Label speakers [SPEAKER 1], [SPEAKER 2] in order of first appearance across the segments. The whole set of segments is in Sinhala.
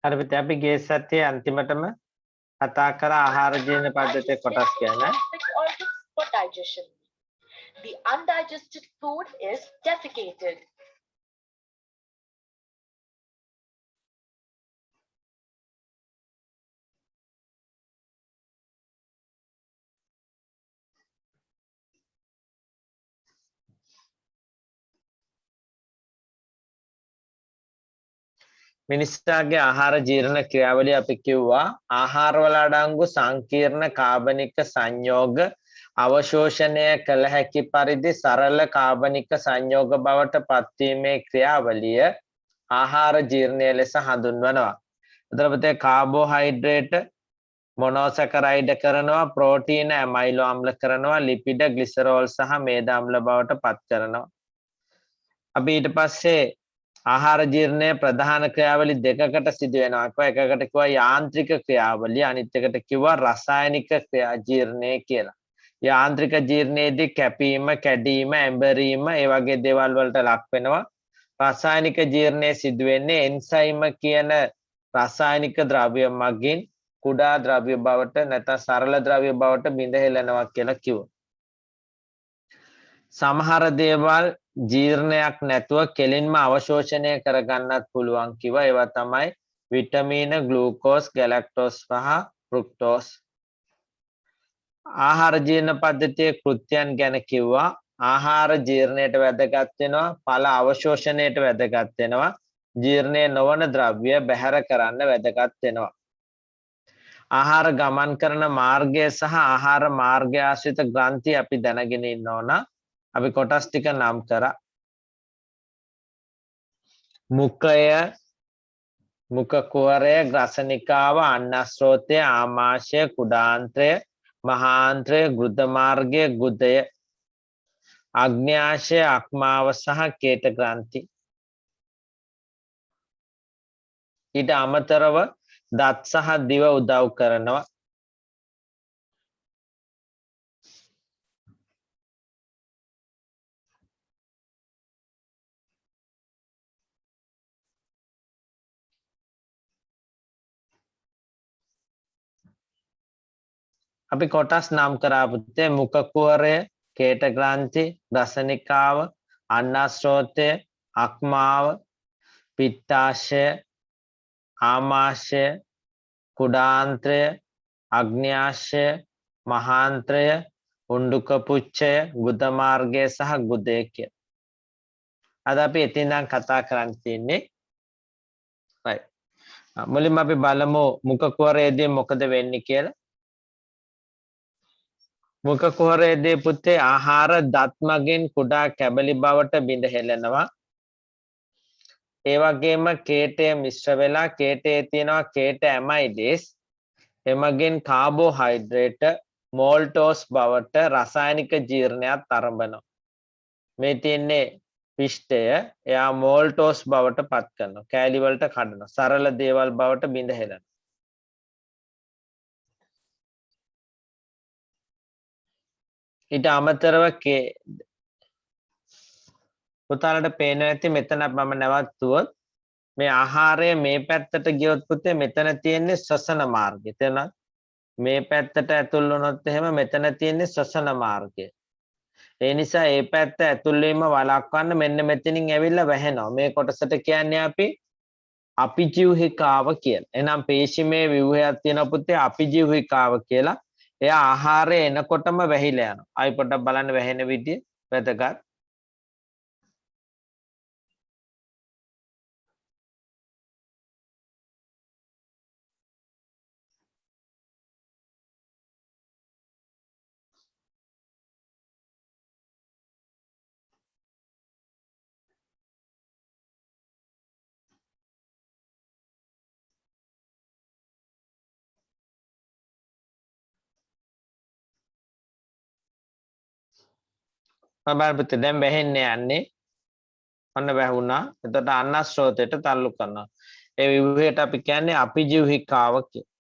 [SPEAKER 1] හරි පුතේ අපි ගිය සතියේ අන්තිමටම කතා කර ආහාර ජීර්ණ පද්ධතිය කොටස් ගැන.
[SPEAKER 2] For digestion. The undigested food is defecated.
[SPEAKER 1] මිනිස්සාගේ ආහාර ජීර්ණ ක්‍රියාවලිය අපි කිව්වා ආහාරවල අඩංගු සංකීර්ණ කාබනික සංයෝග අවශෝෂණය කළ හැකි පරිදි සරල කාබනික සංයෝග බවට පත්වීමේ ක්‍රියාවලිය ආහාර ජීර්ණය ලෙස හඳුන්වනවා. එතකොට පුතේ කාබෝහයිඩ්‍රේට් මොනෝසැකරයිඩ් කරනවා, ප්‍රෝටීන ඇමයිලෝ අම්ල කරනවා, ලිපිඩ ග්ලිසරෝල් සහ මේද අම්ල බවට පත් කරනවා. අපි ඊට පස්සේ ආහාර ජීර්ණය ප්‍රධාන ක්‍රියාවලි දෙකකට සිදු වෙනවා. එකකට කිව්වා යාන්ත්‍රික ක්‍රියාවලිය, අනිත් එකට කිව්වා රසායනික ක්‍රියා ජීර්ණය කියලා. යාන්ත්‍රික ජීර්ණයේදී කැපීම, කැඩීම, ඇඹරීම ඒ වගේ දේවල් වලට ලක් වෙනවා. රසායනික ජීර්ණය සිදු වෙන්නේ එන්සයිම කියන රසායනික ද්‍රව්‍ය මගින් කුඩා ද්‍රව්‍ය බවට නැත්නම් සරල ද්‍රව්‍ය බවට බිඳ හෙළනවා කියලා කිව්වා. සමහර දේවල් ජීර්ණයක් නැතුව කෙලින්ම අවශෝෂණය කරගන්නත් පුළුවන් කිව්වා. ඒවා තමයි විටමින, ග්ලූකෝස්, ගැලැක්ටෝස් සහ ෆ්‍රුක්ටෝස්. ආහාර ජීර්ණ පද්ධතියේ කෘත්‍යයන් ගැන කිව්වා. ආහාර ජීර්ණයට වැදගත් වෙනවා, ඵල අවශෝෂණයට වැදගත් වෙනවා, ජීර්ණය නොවන ද්‍රව්‍ය බැහැර කරන්න වැදගත් වෙනවා. ආහාර ගමන් කරන මාර්ගය සහ ආහාර මාර්ගය ආශ්‍රිත ග්‍රන්ථි අපි දැනගෙන ඉන්න ඕන. අපි කොටස් ටික නම් කරා. මුඛය, මුඛ කුහරය, ග්‍රසනිකාව, අන්නස්රෝතය, ආමාශය, කුඩාන්ත්‍රය, මහාන්ත්‍රය, ගෘද මාර්ගය, ගුදය, අග්න්‍යාශය, අක්මාව සහ කේත ග්‍රන්ථි. ඊට අමතරව දත් සහ දිව උදව් කරනවා. අපි කොටස් නම් කරා පුතේ. මුඛ කුහරය, කේත ග්‍රන්ථි, ග්‍රසනිකාව, අන්නස්රෝතය, අක්මාව, පිත්තාශය, ආමාශය, කුඩාන්ත්‍රය, අග්න්‍යාශය, මහාන්ත්‍රය, උණ්ඩුක පුච්ඡය, ගුද මාර්ගය සහ ගුදය කිය. අද අපි එතනින් කතා කරන්න තියෙන්නේ. right. මුලින්ම අපි බලමු මුඛ කුහරයේදී මොකද වෙන්නේ කියලා. මුඛ කුහරයේදී පුතේ ආහාර දත් මගින් කුඩා කැබලි බවට බිඳ හෙළනවා. ඒ වගේම කේටය මිශ්‍ර වෙලා කේටයේ තියෙනවා කේට ඇමයිඩේස්. එමගින් කාබෝහයිඩ්‍රේට මෝල්ටෝස් බවට රසායනික ජීර්ණයක් ආරම්භනවා. මේ තියන්නේ පිෂ්ඨය. එයා මෝල්ටෝස් බවට පත් කරනවා. කෑලි වලට කඩනවා. සරල දේවල් බවට බිඳ හෙළනවා. ඊට අමතරව පුතාලට පේනවා ඇති මෙතන මම නැවතුවොත් මේ ආහාරය මේ පැත්තට ගියොත් පුතේ මෙතන තියෙන්නේ ශ්වසන මාර්ගය. තේරුණාද? මේ පැත්තට ඇතුල් වුණොත් එහෙම මෙතන තියෙන්නේ ශ්වසන මාර්ගය. ඒ නිසා මේ පැත්ත ඇතුල් වීම වළක්වන්න මෙන්න මෙතනින් ඇවිල්ලා වැහෙනවා. මේ කොටසට කියන්නේ අපි අපිජීවහිකාව කියලා. එහෙනම් පේශිමේ ව්‍යුහයක් තියෙනවා පුතේ අපිජීවහිකාව කියලා. එයා ආහාරය එනකොටම වැහිලා යනවා. ආයි පොඩ්ඩක් බලන්න වැහෙන විදිය වැදගත්. බලන්න පුතේ දැන් වැහෙන්නේ යන්නේ. ඔන්න වැහුණා. එතකොට අන්නස්රෝතයට තල්ලු කරනවා. ඒ ව්‍යුහයට අපි කියන්නේ අපිජීවහිකාව කියලා.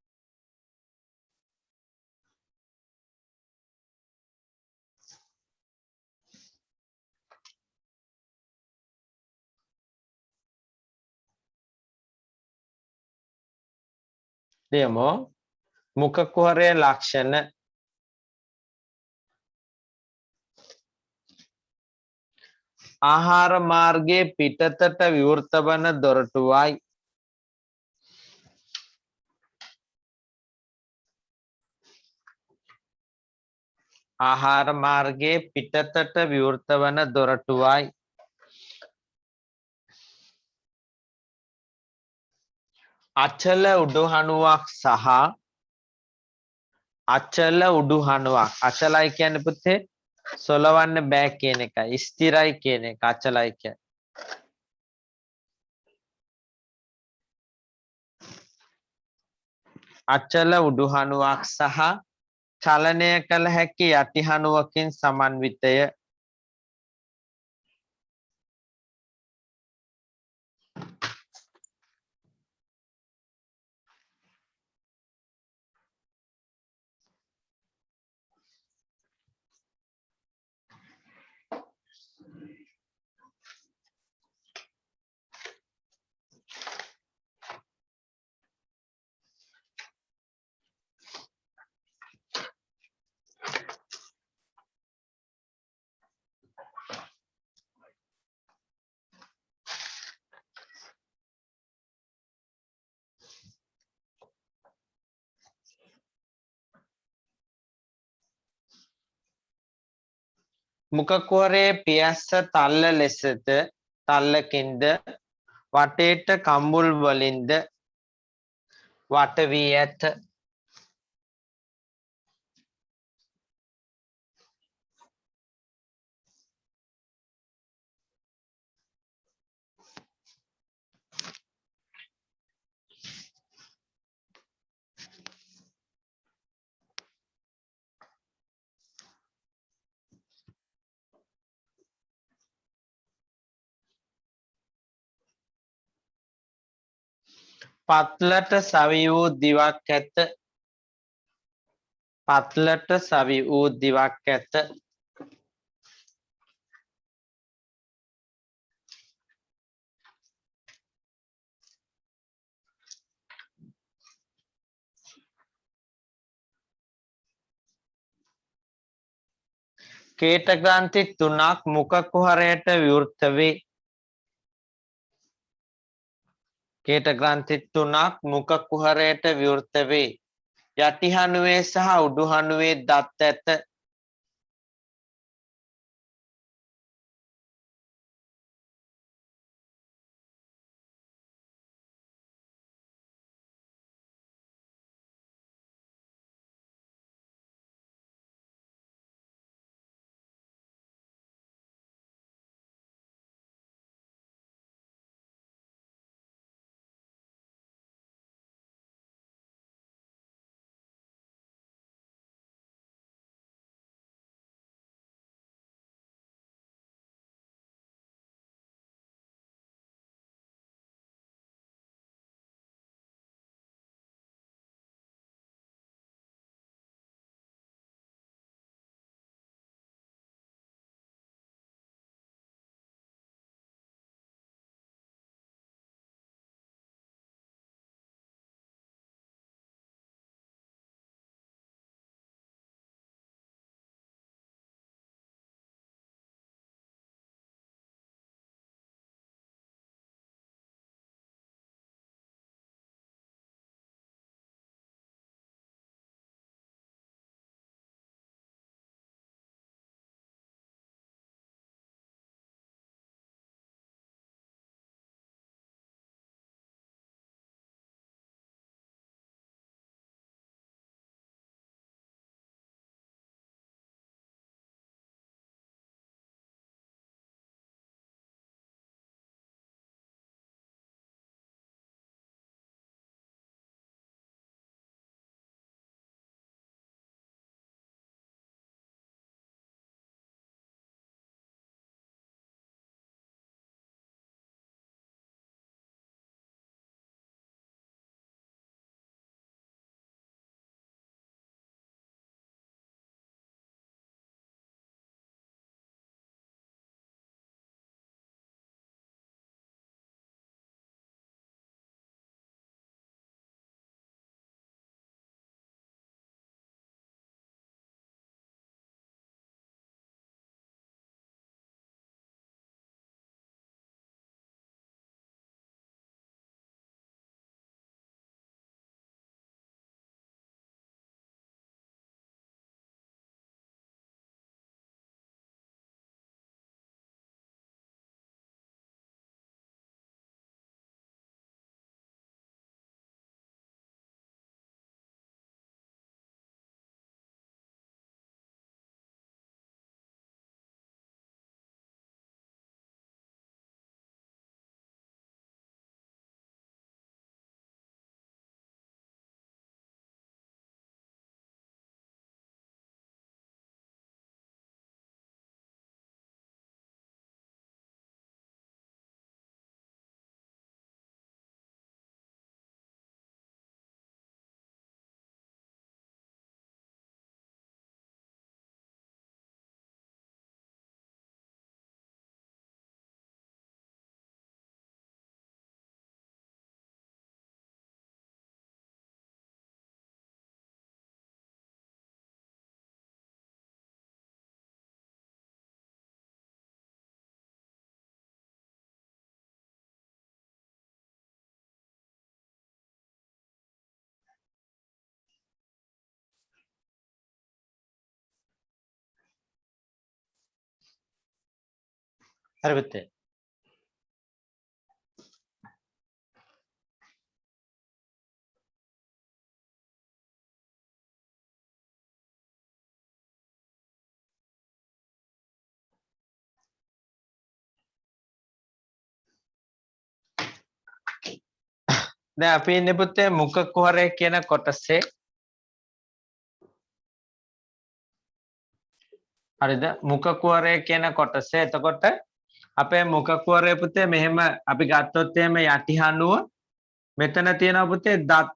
[SPEAKER 1] ලියමු මුඛ කුහරයේ ලක්ෂණ ආහාර මාර්ගයේ පිටතට විවෘත වන දොරටුවයි ආහාර මාර්ගයේ පිටතට විවෘත වන දොරටුවයි අචල උඩුහණුවක් සහ අචල උඩුහණුවක් අචලයි කියන්නේ පුතේ සොලවන්න බෑ කියන එකයි ස්ථිරයි කියන එක අචලයි කියන්නේ අචල උඩුහණුවක් සහ චලනය කළ හැකි යටිහණුවකින් සමන්විතය මුඛ කුහරයේ පියස්ස තල්ල ලෙසද තල්ලකින්ද වටේට කම්බුල් වලින්ද වට වී ඇත පත්ලට සවි වූ දිවක් ඇත පත්ලට සවි වූ දිවක් ඇත කේට ග්‍රන්ථි 3ක් මුඛ කුහරයට විවෘත වේ කේට ග්‍රන්ථි 3ක් මුඛ කුහරයට විවෘත වේ යටිහණුවේ සහ උඩුහණුවේ දත් ඇත හරි පුතේ. දැන් අපි ඉන්නේ පුතේ මුඛ කුහරය කියන කොටසේ. හරිද? මුඛ කුහරය කියන කොටසේ. එතකොට අපේ මුඛ කුහරය පුතේ මෙහෙම අපි ගත්තොත් එහෙම යටි හනුව මෙතන තියෙනවා පුතේ දත්.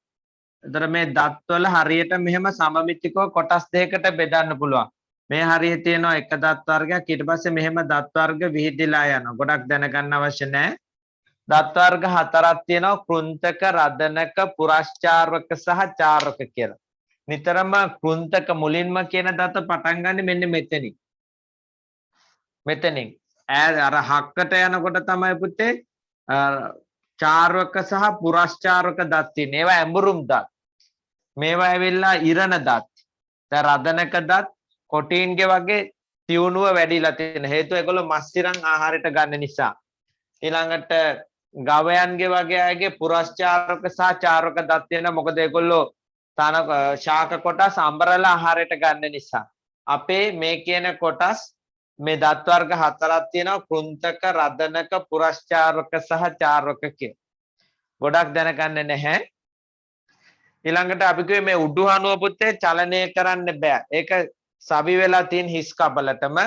[SPEAKER 1] එතන මේ දත් වල හරියට මෙහෙම සමමිතිකව කොටස් දෙකකට බෙදන්න පුළුවන්. මේ හරිය තියෙනවා එක දත් වර්ගයක්. ඊට පස්සේ මෙහෙම දත් වර්ග විහිදිලා යනවා. ගොඩක් දැනගන්න අවශ්‍ය නැහැ. දත් වර්ග හතරක් තියෙනවා කෘන්තක, රදනක, පුරස්චාර්වක සහ චාර්වක කියලා. නිතරම කෘන්තක මුලින්ම කියන දත පටන් ගන්න මෙන්න මෙතනින්. මෙතනින් අර හක්කට යනකොට තමයි පුතේ චාර්වක සහ පුරස්චාර්වක දත් තියෙන්නේ. ඒවා ඇඹුරුම් දත්. මේවා ඇවිල්ලා ඉරණ දත්. දැන් රදනක දත් කොටීන්ගේ වගේ තියුණුව වැඩිලා තියෙන හේතුව ඒගොල්ලෝ මස් ඉරන් ආහාරයට ගන්න නිසා. ඊළඟට ගවයන්ගේ වගේ අයගේ පුරස්චාරක සහ චාරක දත් තියෙනවා. මොකද ඒගොල්ලෝ ශාක කොටස් අඹරලා ආහාරයට ගන්න නිසා. අපේ මේ කියන කොටස් මේ දත් වර්ග හතරක් තියෙනවා කෘන්තක, රදනක, පුරස්චාරක සහ චාරක කිය. ගොඩක් දැනගන්න නැහැ. ඊළඟට අපි කිව්වේ මේ උඩුහනුව පුතේ චලනය කරන්න බෑ. ඒක සවි වෙලා තියෙන හිස් කබලටම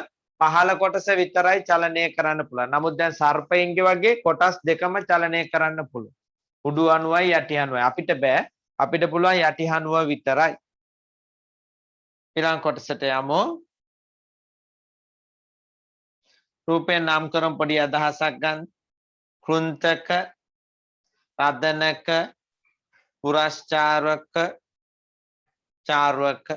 [SPEAKER 1] පහළ කොටස විතරයි චලනය කරන්න පුළුවන්. නමුත් දැන් සර්පයින්ගේ වගේ කොටස් දෙකම චලනය කරන්න පුළුවන්. උඩු අණුවයි යටි අණුවයි. අපිට බෑ. අපිට පුළුවන් යටි අණුව විතරයි. ඊළඟ කොටසට යමු. රූපයෙන් නම් කරමු පොඩි අදහසක් ගන්න. කෘන්තක, රදනක, පුරස්චාරක, චාර්වක.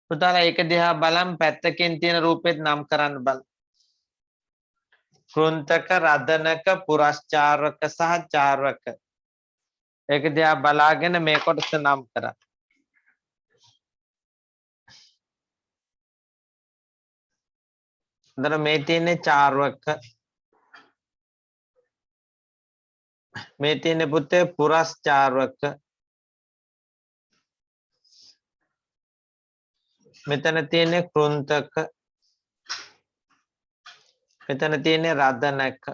[SPEAKER 1] පුතාලා ඒක දිහා බලන් පැත්තකින් තියෙන රූපෙත් නම් කරන්න බලන්න. කෘන්තක, රදනක, පුරස්චාරක සහ චාර්වක. ඒක දිහා බලාගෙන මේ කොටස නම් කරන්න. හොඳට මේ තියෙන්නේ චාර්වක. මේ තියෙන්නේ පුතේ පුරස්චාරක. මෙතන තියෙන්නේ කෘන්තක. මෙතන තියෙන්නේ රදනක.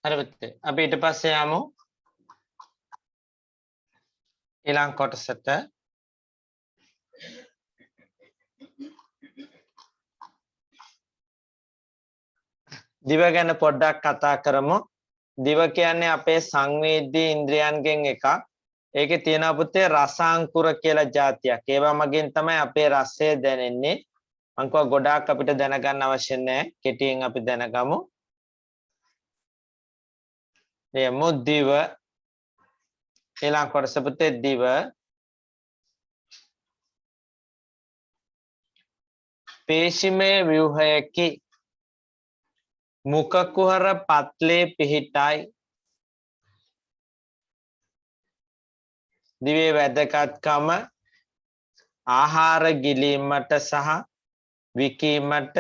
[SPEAKER 1] හරි පුතේ. අපි ඊට පස්සේ යමු ඊළඟ කොටසට. දිව ගැන පොඩ්ඩක් කතා කරමු. දිව කියන්නේ අපේ සංවේදී ඉන්ද්‍රියයන්ගෙන් එකක්. ඒකේ තියෙනවා පුතේ රසාංකුර කියලා જાතියක්. ඒවා මගින් තමයි අපේ රසය දැනෙන්නේ. මං කව ගොඩාක් අපිට දැනගන්න අවශ්‍ය නැහැ. කෙටියෙන් අපි දැනගමු. එමු දිව ඊළඟ කොටස පුතේ දිව පේශිමය ව්‍යුහයකි. මුඛ කුහර පත්ලේ පිහිටයි. දිවේ වැදගත්කම ආහාර ගිලීමට සහ විකීමට,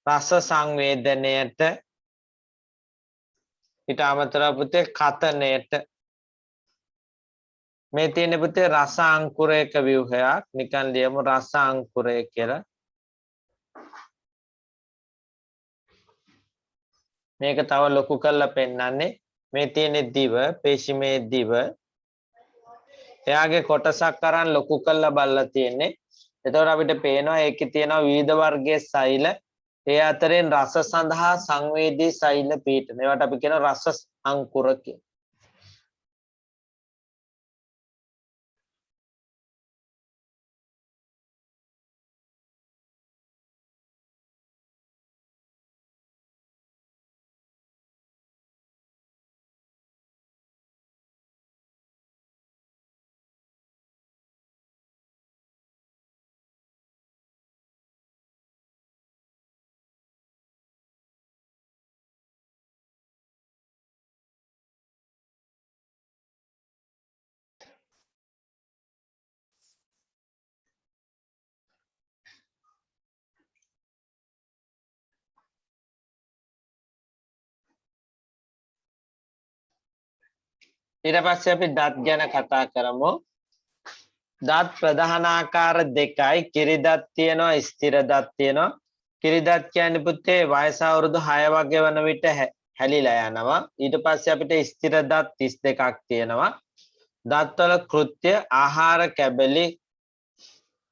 [SPEAKER 1] රස සංවේදනයට, ඊට අමතරව පුතේ කතනයට. මේ තියෙන පුතේ රස අංකුරයක ව්‍යුහයක්. නිකන් ලියමු රස අංකුරය කියලා. මේක තව ලොකු කරලා පෙන්නන්නේ. මේ තියෙන දිව, පේශිමේ දිව. එයාගේ කොටසක් අරන් ලොකු කරලා බලලා තියෙන්නේ. එතකොට අපිට පේනවා ඒකේ තියෙනවා විවිධ වර්ගයේ සෛල. ඒ අතරින් රස සඳහා සංවේදී සෛල පිහිටන. ඒවට අපි කියනවා රස අංකුර කියලා. ඊට පස්සේ අපි දත් ගැන කතා කරමු. දත් ප්‍රධාන ආකාර දෙකයි. කිරි දත් තියෙනවා, ස්ථිර දත් තියෙනවා. කිරි දත් කියන්නේ පුතේ වයස අවුරුදු 6 වගේ වන විට හැලිලා යනවා. ඊට පස්සේ අපිට ස්ථිර දත් 32ක් තියෙනවා. දත්වල කෘත්‍ය ආහාර කැබලි,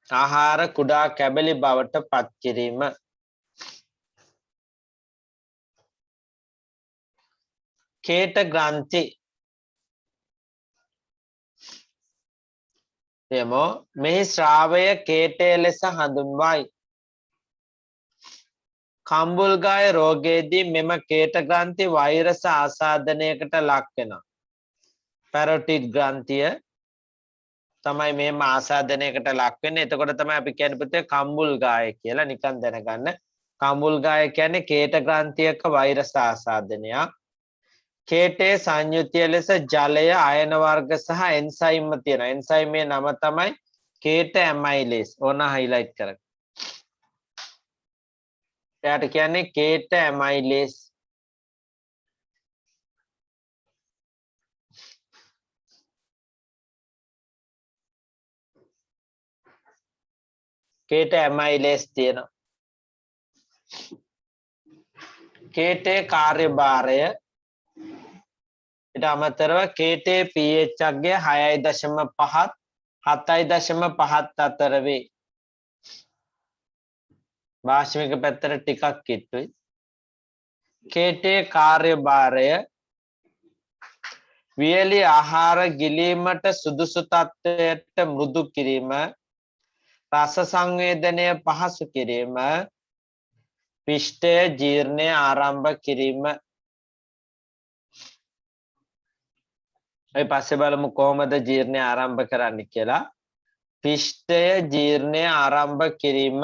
[SPEAKER 1] ආහාර කුඩා කැබලි බවට පත් කිරීම. කේට ග්‍රන්ථි එමෝ මෙහි ශ්‍රාවය කේටය ලෙස හඳුන්වයි. කම්බුල්ගාය රෝගයේදී මෙම කේට ග්‍රන්ථි වෛරස ආසාදනයකට ලක් වෙනවා. පැරොටිඩ් ග්‍රන්ථිය තමයි මෙහෙම ආසාදනයකට ලක් වෙන්නේ. එතකොට තමයි අපි කියන්නේ පුතේ කම්බුල්ගාය කියලා. නිකන් දැනගන්න. කම්බුල්ගාය කියන්නේ කේට ග්‍රන්ථියක වෛරස ආසාදනයක්. කේටේ සංයුතිය ලෙස ජලය, අයන වර්ග සහ එන්සයිම් තියෙනවා. එන්සයිමේ නම තමයි කේට ඇමයිලේස්. ඕන හයිලයිට් කරගන්න. එයාට කියන්නේ කේට ඇමයිලේස්. කේට ඇමයිලේස් තියෙනවා. කේටේ කාර්යභාරය ඊට අමතරව කේටේ pH අගය 6.5 7.5 අතර වේ. භාෂ්මික පැත්තට ටිකක් කිට්ටුයි. කේටේ කාර්යභාරය වියලි ආහාර ගිලීමට සුදුසු තත්ත්වයට මෘදු කිරීම, රස සංවේදනය පහසු කිරීම, පිෂ්ඨය ජීර්ණය ආරම්භ කිරීම. අපි පස්සේ බලමු කොහොමද ජීර්ණය ආරම්භ කරන්න කියලා. පිෂ්ඨය ජීර්ණය ආරම්භ කිරීම.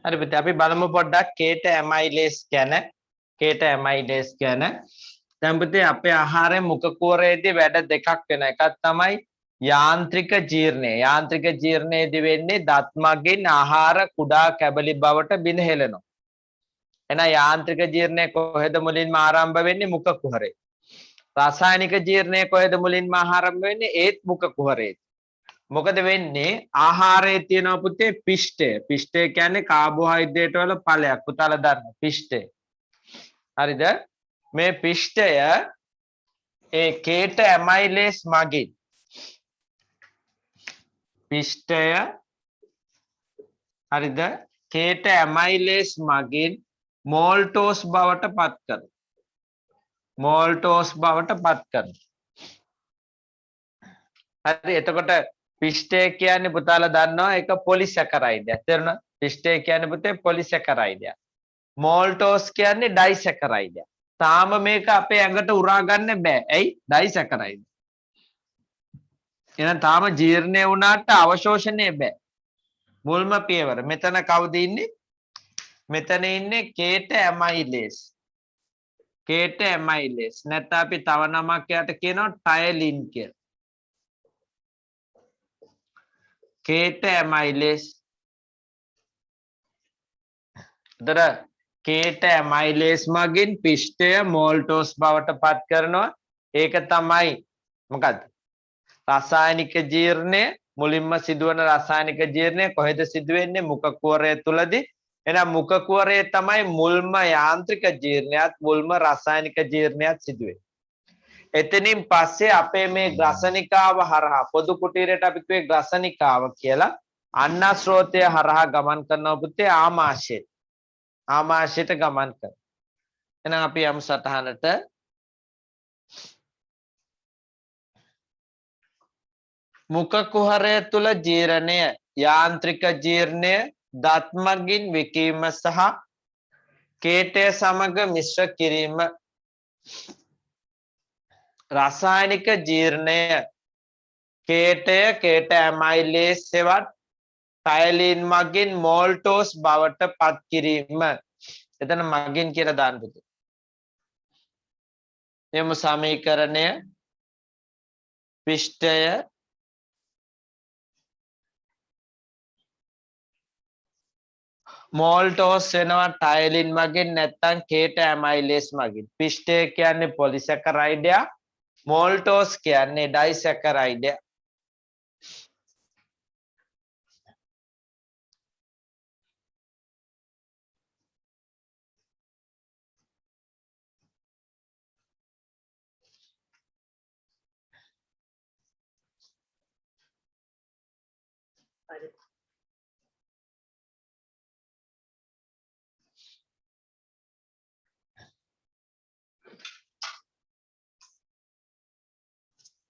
[SPEAKER 1] හරි පුතේ අපි බලමු පොඩ්ඩක් කේට ඇමයිලේස් ගැන. කේට ඇමයිලේස් ගැන. දැන් පුතේ අපේ ආහාරයේ මුඛ කුහරයේදී වැඩ දෙකක් වෙනවා. එකක් තමයි යාන්ත්‍රික ජීර්ණය. යාන්ත්‍රික ජීර්ණයේදී වෙන්නේ දත් මගින් ආහාර කුඩා කැබලි බවට බිඳහෙලනවා. එහෙනම් යාන්ත්‍රික ජීර්ණය කොහෙද මුලින්ම ආරම්භ වෙන්නේ? මුඛ කුහරේ. රසායනික ජීර්ණය කොහෙද මුලින්ම ආරම්භ වෙන්නේ? ඒත් මුඛ කුහරේ. මොකද වෙන්නේ ආහාරයේ තියෙනවා පුතේ පිෂ්ඨය. පිෂ්ඨය කියන්නේ කාබෝහයිඩ්‍රේට් වල ඵලයක්. පුතාලා දන්න පිෂ්ඨය. හරිද? මේ පිෂ්ඨය ඒ කේට ඇමයිලේස් මගින් පිෂ්ඨය හරිද? කේට ඇමයිලේස් මගින් මෝල්ටෝස් බවට පත් කරනවා. මෝල්ටෝස් බවට පත් කරනවා. හරි එතකොට පිෂ්ඨය කියන්නේ පුතාලා දන්නවා ඒක පොලිසැකරයිඩයක්. තේරුණා? පිෂ්ඨය කියන්නේ පුතේ පොලිසැකරයිඩයක්. මෝල්ටෝස් කියන්නේ ඩයිසැකරයිඩයක්. තාම මේක අපේ ඇඟට උරා ගන්න බෑ. ඇයි? ඩයිසැකරයිඩ්. එහෙනම් තාම ජීර්ණය වුණාට අවශෝෂණය බෑ. මුල්ම පියවර. මෙතන කවුද ඉන්නේ? මෙතන ඉන්නේ කේට ඇමයිලේස්. කේට ඇමයිලේස්. නැත්නම් අපි තව නමක් යට කියනවා ටයලින් කියලා. කේට ඇමයිලේස්. එතන කේට ඇමයිලේස් මගින් පිෂ්ඨය මෝල්ටෝස් බවට පත් කරනවා. ඒක තමයි මොකද්ද? රසායනික ජීර්ණය. මුලින්ම සිදුවන රසායනික ජීර්ණය කොහෙද සිදුවෙන්නේ? මුඛ කුහරය තුලදී. එහෙනම් මුඛ කුහරයේ තමයි මුල්ම යාන්ත්‍රික ජීර්ණයත් මුල්ම රසායනික ජීර්ණයත් සිදුවෙන්නේ. එතනින් පස්සේ අපේ මේ ග්‍රසනිකාව හරහා පොදු කුටීරයට අපි කිව්වේ ග්‍රසනිකාව කියලා අන්නස්රෝතය හරහා ගමන් කරනවා පුතේ ආමාශයට. ආමාශයට ගමන් කරනවා. එහෙනම් අපි යමු සටහනට. මුඛ කුහරය තුල ජීර්ණය යාන්ත්‍රික ජීර්ණය දත් මගින් විකීම සහ කේටය සමග මිශ්‍ර කිරීම. රසායනික ජීර්ණය කේටය කේට ඇමයිලේස් සෙවත් ටයලින් මගින් මෝල්ටෝස් බවට පත් කිරීම. එතන මගින් කියලා දාන්න පුතේ. එමු සමීකරණය පිෂ්ඨය මෝල්ටෝස් වෙනවා ටයලින් මගින් නැත්නම් කේට ඇමයිලේස් මගින්. පිෂ්ඨය කියන්නේ පොලිසැකරයිඩයක්. මෝල්ටෝස් කියන්නේ ඩයිසැකරයිඩයක්.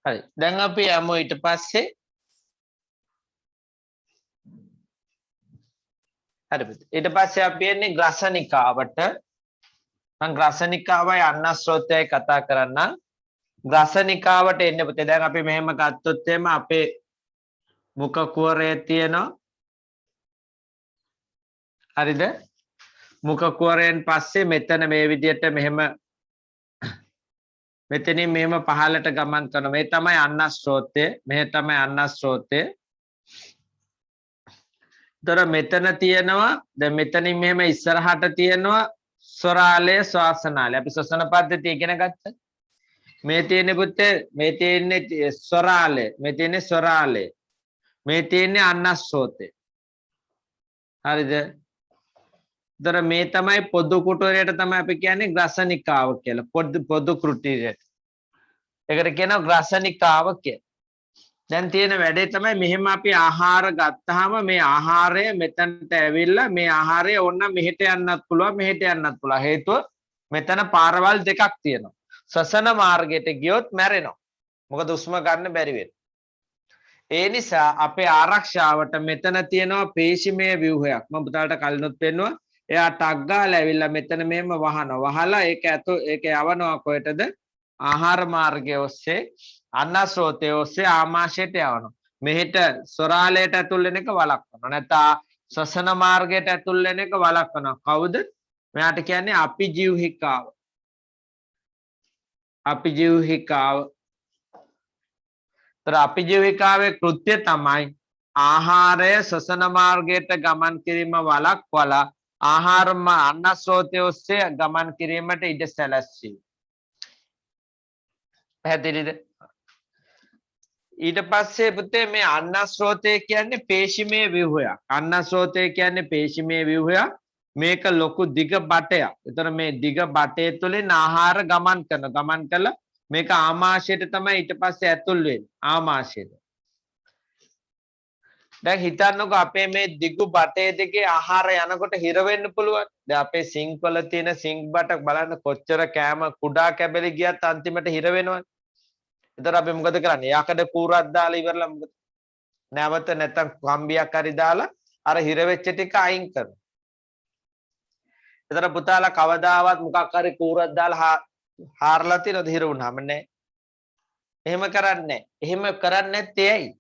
[SPEAKER 1] හරි දැන් අපි යමු ඊට පස්සේ හරි ඊට පස්සේ අපි එන්නේ ග්‍රසනිකාවට. මම ග්‍රසනිකාවයි අන්නස්රෝතයයි කතා කරන්න. ග්‍රසනිකාවට එන්නේ පුතේ. දැන් අපි මෙහෙම ගත්තොත් එම අපේ මුඛ කුහරයේ තියෙනවා. හරිද? මුඛ කුහරයෙන් පස්සේ මෙතන මේ විදිහට මෙහෙම මෙතනින් මෙහෙම පහළට ගමන් කරනවා. මේ තමයි අන්නස්රෝතය. මේ තමයි අන්නස්රෝතය. තොර මෙතන තියෙනවා දැන් මෙතනින් මෙහෙම ඉස්සරහට තියෙනවා ස්වරාලය ශ්වාසනාලය. අපි ශ්වසන පද්ධතිය ඉගෙන ගත්තා. මේ තියෙන්නේ පුතේ මේ තියෙන්නේ ස්වරාලය. මේ තියෙන්නේ ස්වරාලය. මේ තියෙන්නේ අන්නස්රෝතය. හරිද? තොර මේ තමයි පොදු කුටීරයට තමයි අපි කියන්නේ ග්‍රසනිකාව කියලා. පොදු කුටීරයට. ඒකට කියනවා ග්‍රසනිකාව කියලා. දැන් තියෙන වැඩේ තමයි මෙහෙම අපි ආහාර ගත්තාම මේ ආහාරය මෙතනට ඇවිල්ලා මේ ආහාරය ඕන්න මෙහෙට යන්නත් පුළුවන් මෙහෙට යන්නත් පුළුවන්. හේතුව මෙතන පාරවල් දෙකක් තියෙනවා. ශ්වසන මාර්ගයට ගියොත් මැරෙනවා. මොකද උස්ම ගන්න බැරි වෙනවා. ඒ නිසා අපේ ආරක්ෂාවට මෙතන තියෙනවා පේශිමය ව්‍යුහයක්. මම පුතාලට කලිනුත් පෙන්නුවා. එයා ටක් ගාලා ඇවිල්ලා මෙතන මෙහෙම වහනවා. වහලා ඒක යවනවා කොහෙටද? ආහාර මාර්ගය ඔස්සේ අන්නස්රෝතය ඔස්සේ ආමාශයට යවනවා. මෙහෙට ස්වරාලයට ඇතුල් වෙන එක වළක්වනවා. නැත්නම් ශ්වසන මාර්ගයට ඇතුල් වෙන එක වළක්වනවා. කවුද? මෙයාට කියන්නේ අපිජීවහිකාව. අපිජීවහිකාව. තර අපිජීවහිකාවේ කෘත්‍ය තමයි ආහාරය ශ්වසන මාර්ගයට ගමන් කිරීම වළක්වලා ආහාරම අන්නස්රෝතය ඔස්සේ ගමන් කිරීමට ඉඩ සැලැස්වීම. පැහැදිලිද? ඊට පස්සේ පුතේ මේ අන්නස්රෝතය කියන්නේ පේශිමය ව්‍යුහයක්. අන්නස්රෝතය කියන්නේ පේශිමය ව්‍යුහයක්. මේක ලොකු දිග බටයක්. ඒතර මේ දිග බටය තුළින් ආහාර ගමන් කළා මේක ආමාශයට තමයි ඊට පස්සේ ඇතුල් වෙන්නේ. ආමාශයට. දැන් හිතන්නකෝ අපේ මේ දිගු බටේ දිගේ ආහාර යනකොට හිර වෙන්න පුළුවන්. දැන් අපේ සිංක් වල තියෙන සිංක් බට බලන්න කොච්චර කෑම කුඩා කැබලි ගියත් අන්තිමට හිර වෙනවා. එතකොට අපි මොකද කරන්නේ? යකඩ කූරක් දාලා ඉවරලා මොකද? නැවත නැත්තම් කම්බියක් හරි දාලා අර හිර වෙච්ච ටික අයින් කරනවා. එතකොට පුතාලා කවදාවත් මොකක් හරි කූරක් දාලා හාරලා තියනද හිර වුණාම නැහැ. එහෙම කරන්නේ නැහැ. එහෙම කරන්නේ නැත්තේ ඇයි?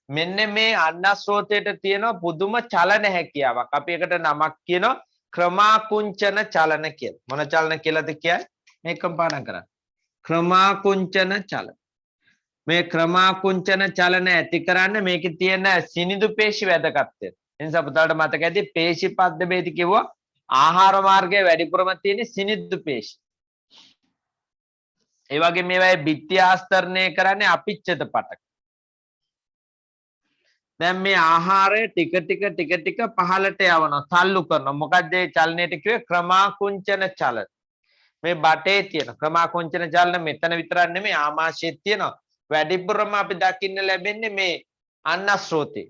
[SPEAKER 1] මෙන්න මේ අන්නස්රෝතයට තියෙන පුදුම චලන හැකියාවක්. අපි එකට නමක් කියනවා ක්‍රමාකුංචන චලන කියලා. මොන චලන කියලාද කියන්නේ? මේකම පාඩම් කරන්න. ක්‍රමාකුංචන චලන. මේ ක්‍රමාකුංචන චලන ඇති කරන්න මේකේ තියෙන සිනිඳු පේශි වැදගත්කම. ඒ නිසා පුතාලට මතක ඇති පේශි පද්ද බේද කිව්වා ආහාර මාර්ගයේ වැඩිපුරම තියෙන සිනිඳු පේශි. ඒ වගේ මේවායේ බිත්ති ආස්තරණය කරන්නේ අපිච්ඡත පටක. දැන් මේ ආහාරය ටික ටික පහළට යවනවා තල්ලු කරනවා. මොකක්ද මේ චලනයට කිව්වේ? ක්‍රමාකුංචන චලන. මේ බටේ තියෙන ක්‍රමාකුංචන චලන මෙතන විතරක් නෙමෙයි ආමාශයේ තියෙනවා. වැඩිපුරම අපි දකින්න ලැබෙන්නේ මේ අන්නස්රෝතේ.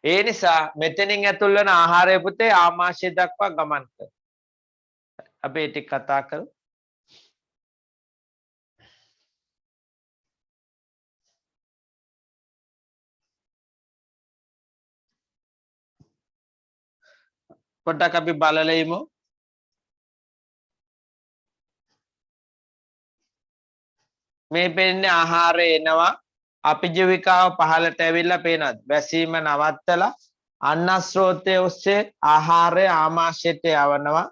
[SPEAKER 1] ඒ නිසා මෙතනින් ඇතුල් වෙන ආහාරය පුතේ ආමාශය දක්වා ගමන් කරනවා. අපි ඒ ටික කතා කරමු. පොඩ්ඩක් අපි බලලා ඉමු. මේ පෙන්නේ ආහාරය එනවා අපිජීවිකාව පහළට ඇවිල්ලා පේනවාද? වැසීම නවත්තලා අන්නස්රෝතය ඔස්සේ ආහාරය ආමාශයට යවනවා.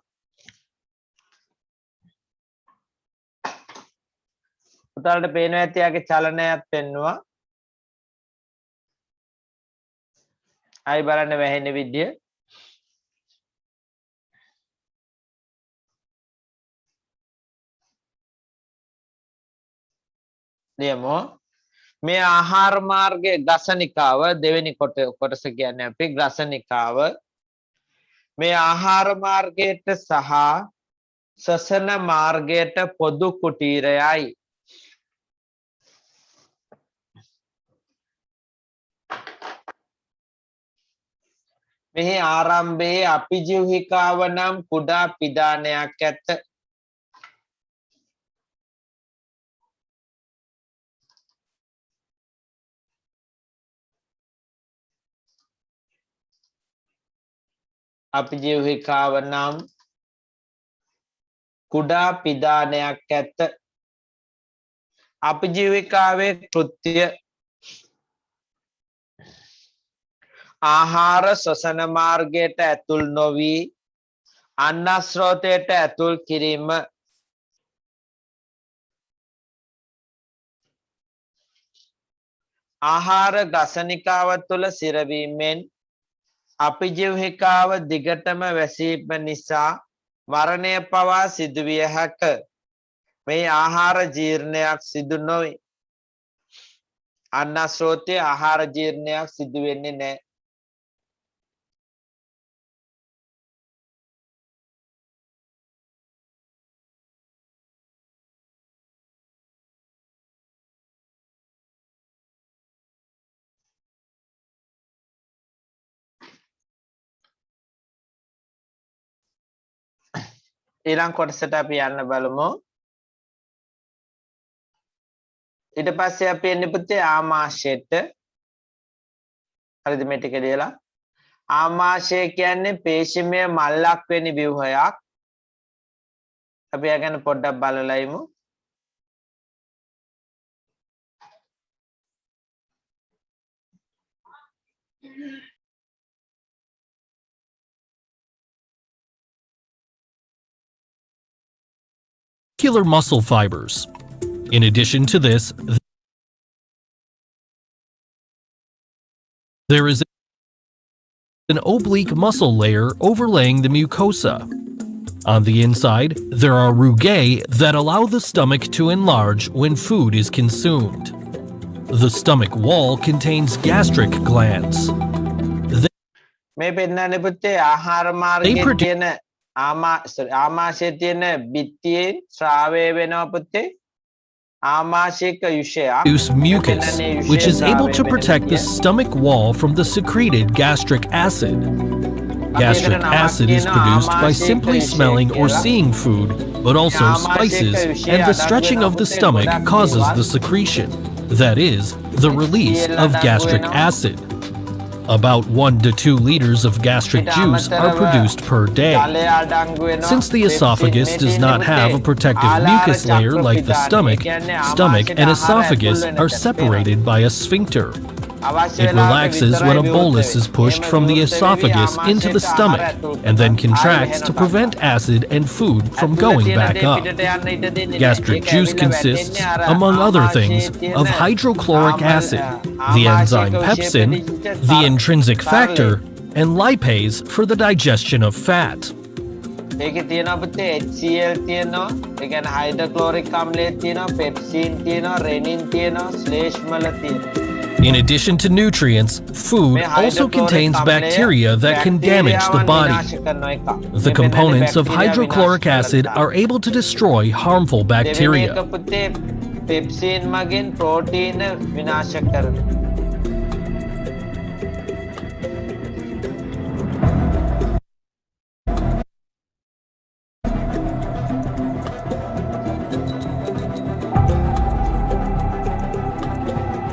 [SPEAKER 1] උතරට පේනවා ඇති යාගේ චලනයක් පෙන්නවා. ආයි බලන්න වැහෙන විදිය. දෙමු. මේ ආහාර මාර්ගයේ ගසනිකාව දෙවෙනි කොටස කියන්නේ අපි ගසනිකාව. මේ ආහාර මාර්ගයට සහ ශ්වසන මාර්ගයට පොදු කුටීරයයි. මෙහි ආරම්භයේ අපිජීවහිකාව නම් කුඩා පිඩානයක් ඇත. අපිජීවහිකාව නම් කුඩා පිඩානයක් ඇත. අපිජීවිකාවේ කෘත්‍ය ආහාර ශ්වසන මාර්ගයට ඇතුල් නොවි අන්නස්රෝතයට ඇතුල් කිරීම. ආහාර ගසනිකාව තුළ සිරවීමෙන් අපිජීවහිකාව දිගටම වැසීම නිසා මරණය පවා සිදුවිය හැක. මේ ආහාර ජීර්ණයක් සිදු නොවේ. අන්නස්රෝතයේ ආහාර ජීර්ණයක් සිදු වෙන්නේ නැහැ. ඊළඟ කොටසට අපි යන්න බලමු. ඊට පස්සේ අපි එන්නේ පුතේ ආමාශයට. හරිද මේ ටික ලියලා? ආමාශය කියන්නේ පේශිමය මල්ලක් වෙන ව්‍යුහයක්. අපි ඒ ගැන පොඩ්ඩක් බලලා ඉමු.
[SPEAKER 3] testicular muscle fibers. In addition to this, there is an oblique muscle layer overlaying the mucosa. On the inside, there are rugae that allow the stomach to enlarge when food is consumed. The stomach wall contains gastric glands.
[SPEAKER 1] මේ පෙන්නන්නේ පුතේ ආහාර මාර්ගයේ
[SPEAKER 3] produ-
[SPEAKER 1] තියෙන ආමාශයේ තියෙන බිත්තියෙන් ශ්‍රාවය වෙනවා පුතේ. ආමාශයක යුෂයක්.
[SPEAKER 3] Produce mucus, which is able to protect the stomach wall from the secreted gastric acid. Gastric acid is produced by simply smelling or seeing food, but also spices, and the stretching of the stomach causes the secretion, that is, the release of gastric acid. About 1 to 2 liters of gastric juice are produced per day. Since the esophagus does not have a protective mucus layer like the stomach and esophagus are separated by a sphincter. It relaxes when a bolus is pushed from the esophagus into the stomach and then contracts to prevent acid and food from going back up. Gastric juice consists, among other things, of hydrochloric acid, the enzyme pepsin, the intrinsic factor, and lipase for the digestion of fat.
[SPEAKER 1] ඒකේ තියෙනවා පුතේ HCl තියෙනවා ඒ කියන්නේ හයිඩ්‍රොක්ලොරික් අම්ලය තියෙනවා පෙප්සින් තියෙනවා රෙනින් තියෙනවා ශ්ලේෂ්මල තියෙනවා.
[SPEAKER 3] In addition to nutrients, food also contains bacteria that can damage the body. The components of hydrochloric acid are able to destroy harmful bacteria.
[SPEAKER 1] පෙප්සින් මගින් ප්‍රෝටීන විනාශ කරනවා.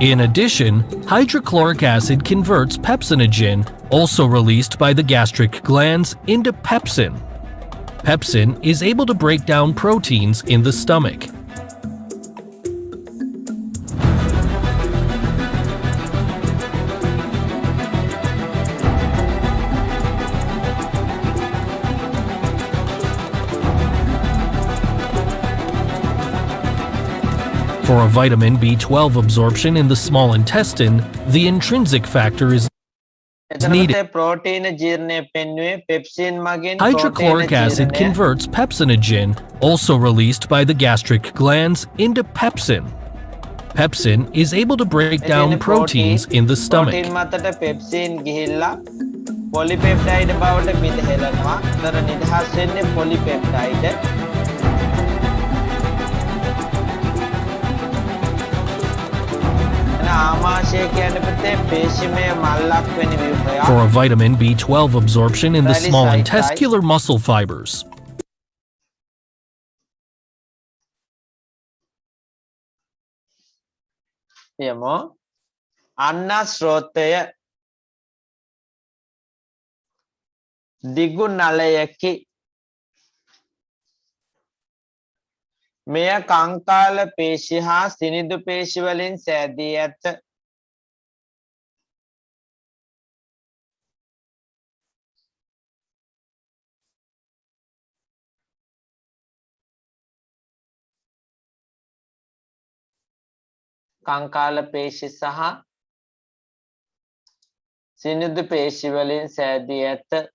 [SPEAKER 3] In addition, hydrochloric acid converts pepsinogen, also released by the gastric glands, into pepsin. Pepsin is able to break down proteins in the stomach. For a vitamin B12 absorption in the small intestine, the intrinsic factor is needed. Hydrochloric acid converts pepsinogen, also released by the gastric glands, into pepsin. Pepsin is able to break down proteins in the stomach.
[SPEAKER 1] පොලිපෙප්ටයිඩ් බවට බෙදෙනවා. තර නිදහස් වෙන්නේ පොලිපෙප්ටයිඩ්.
[SPEAKER 3] For a vitamin B12 absorption in the small intestinal muscle fibers.
[SPEAKER 1] අන්න ස්රෝතය දිගු නලයකි. මෙය කංකාල පේශි හා සිනිඳු පේශි වලින් සෑදී ඇත. කංකාල පේශි සහ සිනිඳු පේශි වලින් සෑදී ඇත.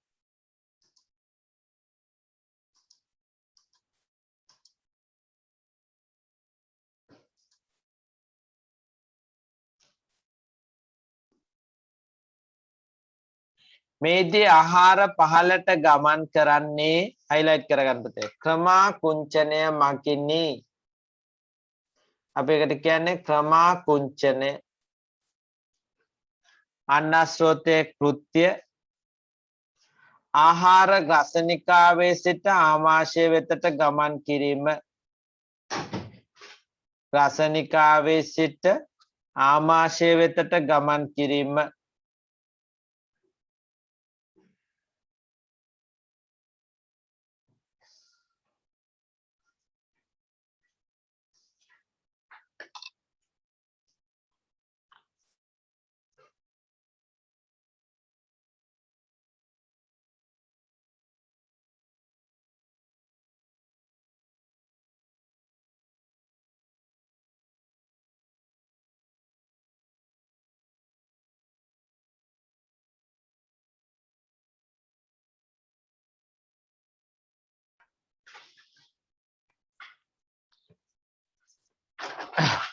[SPEAKER 1] මේදී ආහාර පහළට ගමන් කරන්නේ highlight කරගන්න පුතේ. ක්‍රමා කුංචනය මගිනි. අපි ඒකට කියන්නේ ක්‍රමා කුංචනය. අන්නස්රෝතයේ කෘත්‍ය ආහාර ගසනිකාවේ සිට ආමාශය වෙතට ගමන් කිරීම. ගසනිකාවේ සිට ආමාශය වෙතට ගමන් කිරීම.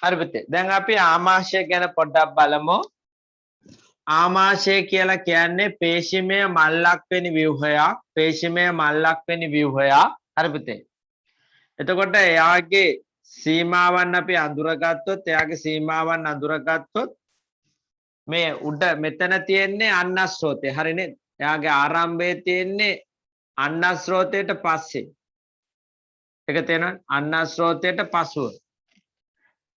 [SPEAKER 1] හරි පුතේ. දැන් අපි ආමාශය ගැන පොඩ්ඩක් බලමු. ආමාශය කියලා කියන්නේ පේශිමය මල්ලක් වෙන ව්‍යුහයක්. පේශිමය මල්ලක් වෙන ව්‍යුහයක්. හරි පුතේ. එතකොට එයාගේ සීමාවන් අපි අඳුරගත්තොත් එයාගේ සීමාවන් අඳුරගත්තොත් මේ උඩ මෙතන තියෙන්නේ අන්නස්රෝතය. හරිනේ. එයාගේ ආරම්භයේ තියෙන්නේ අන්නස්රෝතයට පස්සේ. ඒක තේරෙනවද? අන්නස්රෝතයට පසුව.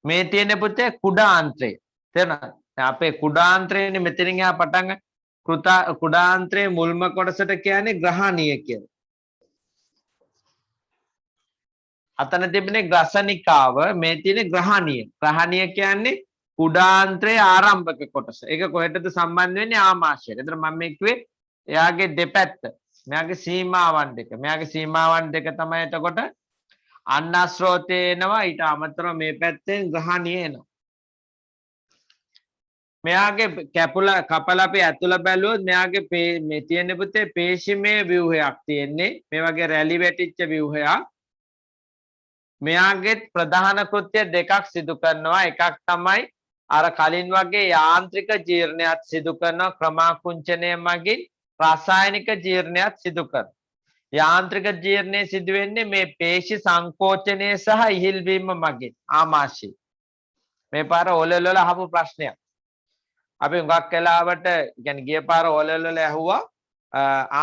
[SPEAKER 1] මේ තියෙන පුතේ කුඩාන්ත්‍රය. තේරෙනවද? අපේ කුඩාන්ත්‍රයනේ මෙතනින් එහා පටන් කුඩාන්ත්‍රයේ මුල්ම කොටසට කියන්නේ ග්‍රහණීය කියලා. අතන තිබෙන්නේ ග්‍රසනිකාව, මේ තියෙන්නේ ග්‍රහණීය. ග්‍රහණීය කියන්නේ කුඩාන්ත්‍රයේ ආරම්භක කොටස. ඒක කොහෙටද සම්බන්ධ වෙන්නේ? ආමාශයට. එතන මම මේ කිව්වේ එයාගේ දෙපැත්ත. මෙයාගේ සීමාවන් දෙක. මෙයාගේ සීමාවන් දෙක තමයි එතකොට අන්නස්රෝතේ එනවා, ඊට අමතරව මේ පැත්තෙන් ග්‍රහණීය එනවා. මෙයාගේ කපල අපි ඇතුළ බැලුවොත් මෙයාගේ මේ තියෙන පුතේ පේශිමය ව්‍යුහයක් තියෙන්නේ. මේ වගේ රැලි වැටිච්ච ව්‍යුහයක්. මෙයාගේ ප්‍රධාන කෘත්‍ය දෙකක් සිදු කරනවා. එකක් තමයි අර කලින් වගේ යාන්ත්‍රික ජීර්ණයක් සිදු කරන ක්‍රමාකුංචනය මගින් රසායනික ජීර්ණයක් සිදු කරනවා. යාන්ත්‍රික ජීර්ණය සිදු වෙන්නේ මේ පේශි සංකෝචනය සහ ඉහිල්වීම මගින්. ආමාශය. මේ පාර ඕලෙල් වල අහපු ප්‍රශ්නයක්. අපි හුඟක් වෙලාවට කියන්නේ ගිය පාර ඕලෙල් වල ඇහුවා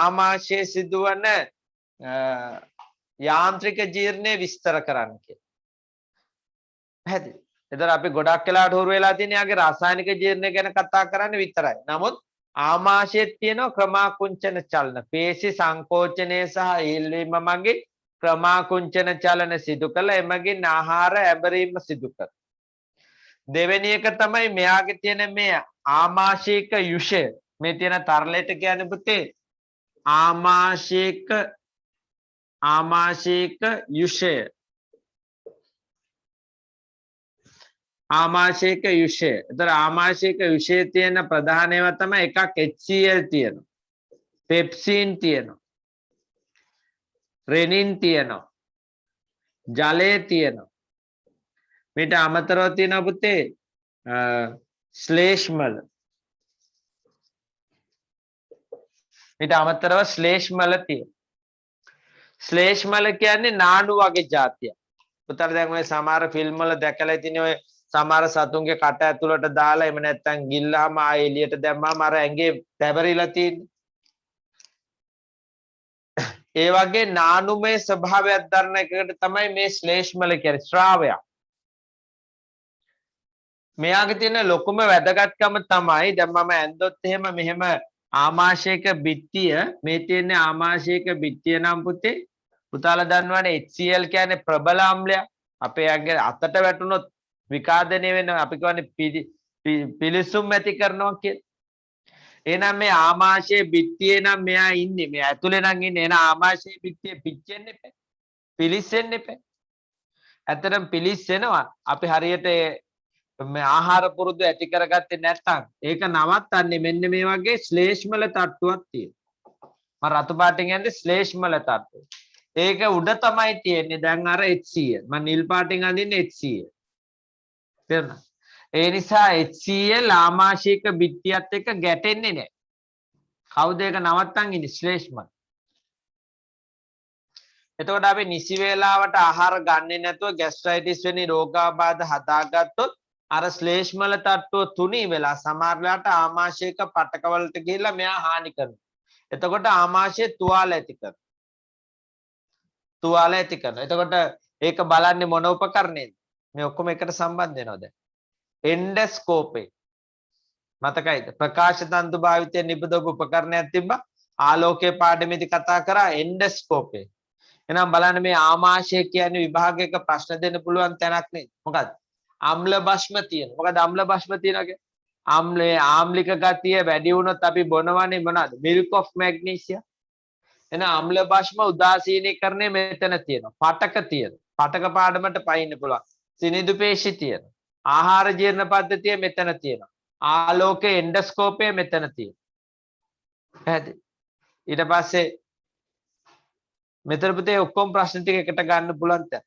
[SPEAKER 1] ආමාශයේ සිදුවන යාන්ත්‍රික ජීර්ණය විස්තර කරන්න කියලා. පැහැදිලි. එතන අපි ගොඩක් වෙලාවට හුරු වෙලා තියෙන යාගේ රසායනික ජීර්ණය ගැන කතා කරන්න විතරයි. නමුත් ආමාශයේ තියෙන ක්‍රමාකුංචන චලන, පේශි සංකෝචනය සහ ඉහිල්වීම මගින් ක්‍රමාකුංචන චලන සිදු කළ එමගින් ආහාර ඇඹරීම සිදු කරනවා. දෙවෙනි එක තමයි මෙයාගේ තියෙන මේ ආමාශයික යුෂය. මේ තියෙන තරලයට කියන්නේ පුතේ ආමාශයික යුෂය. ආමාශයික යුෂය. ඒතර ආමාශයික යුෂයේ තියෙන ප්‍රධාන ඒවා තමයි එකක් HCl තියෙනවා. පෙප්සින් තියෙනවා. රෙනින් තියෙනවා. ජලය තියෙනවා. මේට අමතරව තියෙනවා පුතේ ශ්ලේෂ්මල. මේට අමතරව ශ්ලේෂ්මල තියෙනවා. ශ්ලේෂ්මල කියන්නේ නාඩු වගේ જાතියක්. පුතට දැන් ඔය සමහර ෆිල්ම් වල දැකලා ඉතින් ඔය සමහර සතුන්ගේ කට ඇතුළට දාලා එහෙම නැත්නම් ගිල්ලාම ආයෙ එළියට දැම්මාම අර ඇඟේ තැවරිලා තියෙන්නේ. ඒ වගේ නානුමය ස්වභාවයක් දරන එකකට තමයි මේ ශ්ලේෂ්මල කියන්නේ ශ්‍රාවයක්. මෙයාගේ තියෙන ලොකුම වැදගත්කම තමයි දැන් මම ඇන්දොත් එහෙම මෙහෙම ආමාශයක බිත්තිය මේ තියෙන්නේ ආමාශයක බිත්තිය නම් පුතේ පුතාලා දන්නවනේ HCl කියන්නේ ප්‍රබල අම්ලයක්. අපේ ඇඟේ අතට වැටුනොත් විකාදනය වෙන අපි කියන්නේ පිලිසුම් ඇති කරනවා කියලා. එහෙනම් මේ ආමාශයේ බිත්තියේ නම් මෙයා ඉන්නේ මේ ඇතුලේ නම් ඉන්නේ. එහෙනම් ආමාශයේ බිත්තිය පිච්චෙන්න එපා. පිලිස්සෙන්න එපා. ඇත්තටම පිලිස්සෙනවා. අපි හරියට මේ ආහාර පුරුදු ඇති කරගත්තේ නැත්නම් ඒක නවත්තන්නේ මෙන්න මේ වගේ ශ්ලේෂ්මල තට්ටුවක් තියෙනවා. මම රතු පාටින් යන්නේ ශ්ලේෂ්මල තට්ටුව. ඒක උඩ තමයි තියෙන්නේ දැන් අර HCl. මම නිල් පාටින් අඳින්නේ HCl. තේරුණා? ඒ නිසා HCl ආමාශයික බිත්තියත් එක්ක ගැටෙන්නේ නැහැ. කවුද ඒක නවත්තන් ඉන්නේ? ශ්ලේෂ්මල. එතකොට අපි නිසි වේලාවට ආහාර ගන්නේ නැතුව ગેස්ට්‍රයිටිස් වෙනි රෝගාබාධ හදාගත්තොත් අර ශ්ලේෂ්මල තට්ටුව තුනී වෙලා සමහරලාට ආමාශයක පටක වලට ගිහිල්ලා මෙයා හානි කරනවා. එතකොට ආමාශයේ තුවාල ඇති කරනවා. එතකොට ඒක බලන්නේ මොන උපකරණයද? මේ ඔක්කොම එකට සම්බන්ධ වෙනවද? එන්ඩොස්කෝපේ. මතකයිද? ප්‍රකාශ තන්තු භාවිතයෙන් නිපදවපු උපකරණයක් තිබ්බා. ආලෝකයේ පාඩමේදී කතා කරා එන්ඩොස්කෝපේ. එහෙනම් බලන්න මේ ආමාශය කියන්නේ විභාගයක ප්‍රශ්න දෙන්න පුළුවන් තැනක් නේ. මොකද්ද? අම්ල භස්ම තියෙනවා. මොකද අම්ල භස්ම තියෙනවගේ? ආම්ලික ගතිය වැඩි වුණොත් අපි බොනවනේ මොනවද? milk of magnesia. එහෙනම් අම්ල භස්ම උදාසීනීකරණය මෙතන තියෙනවා. පටක තියෙනවා. පටක පාඩමට පයින්න පුළුවන්. සිනිඳු පේශි තියෙනවා. ආහාර ජීර්ණ පද්ධතිය මෙතන තියෙනවා. ආලෝකයේ එන්ඩොස්කෝපය මෙතන තියෙනවා. පැහැදිලි? ඊට පස්සේ මෙතන පුතේ ඔක්කොම ප්‍රශ්න ටික එකට ගන්න පුළුවන් තැන.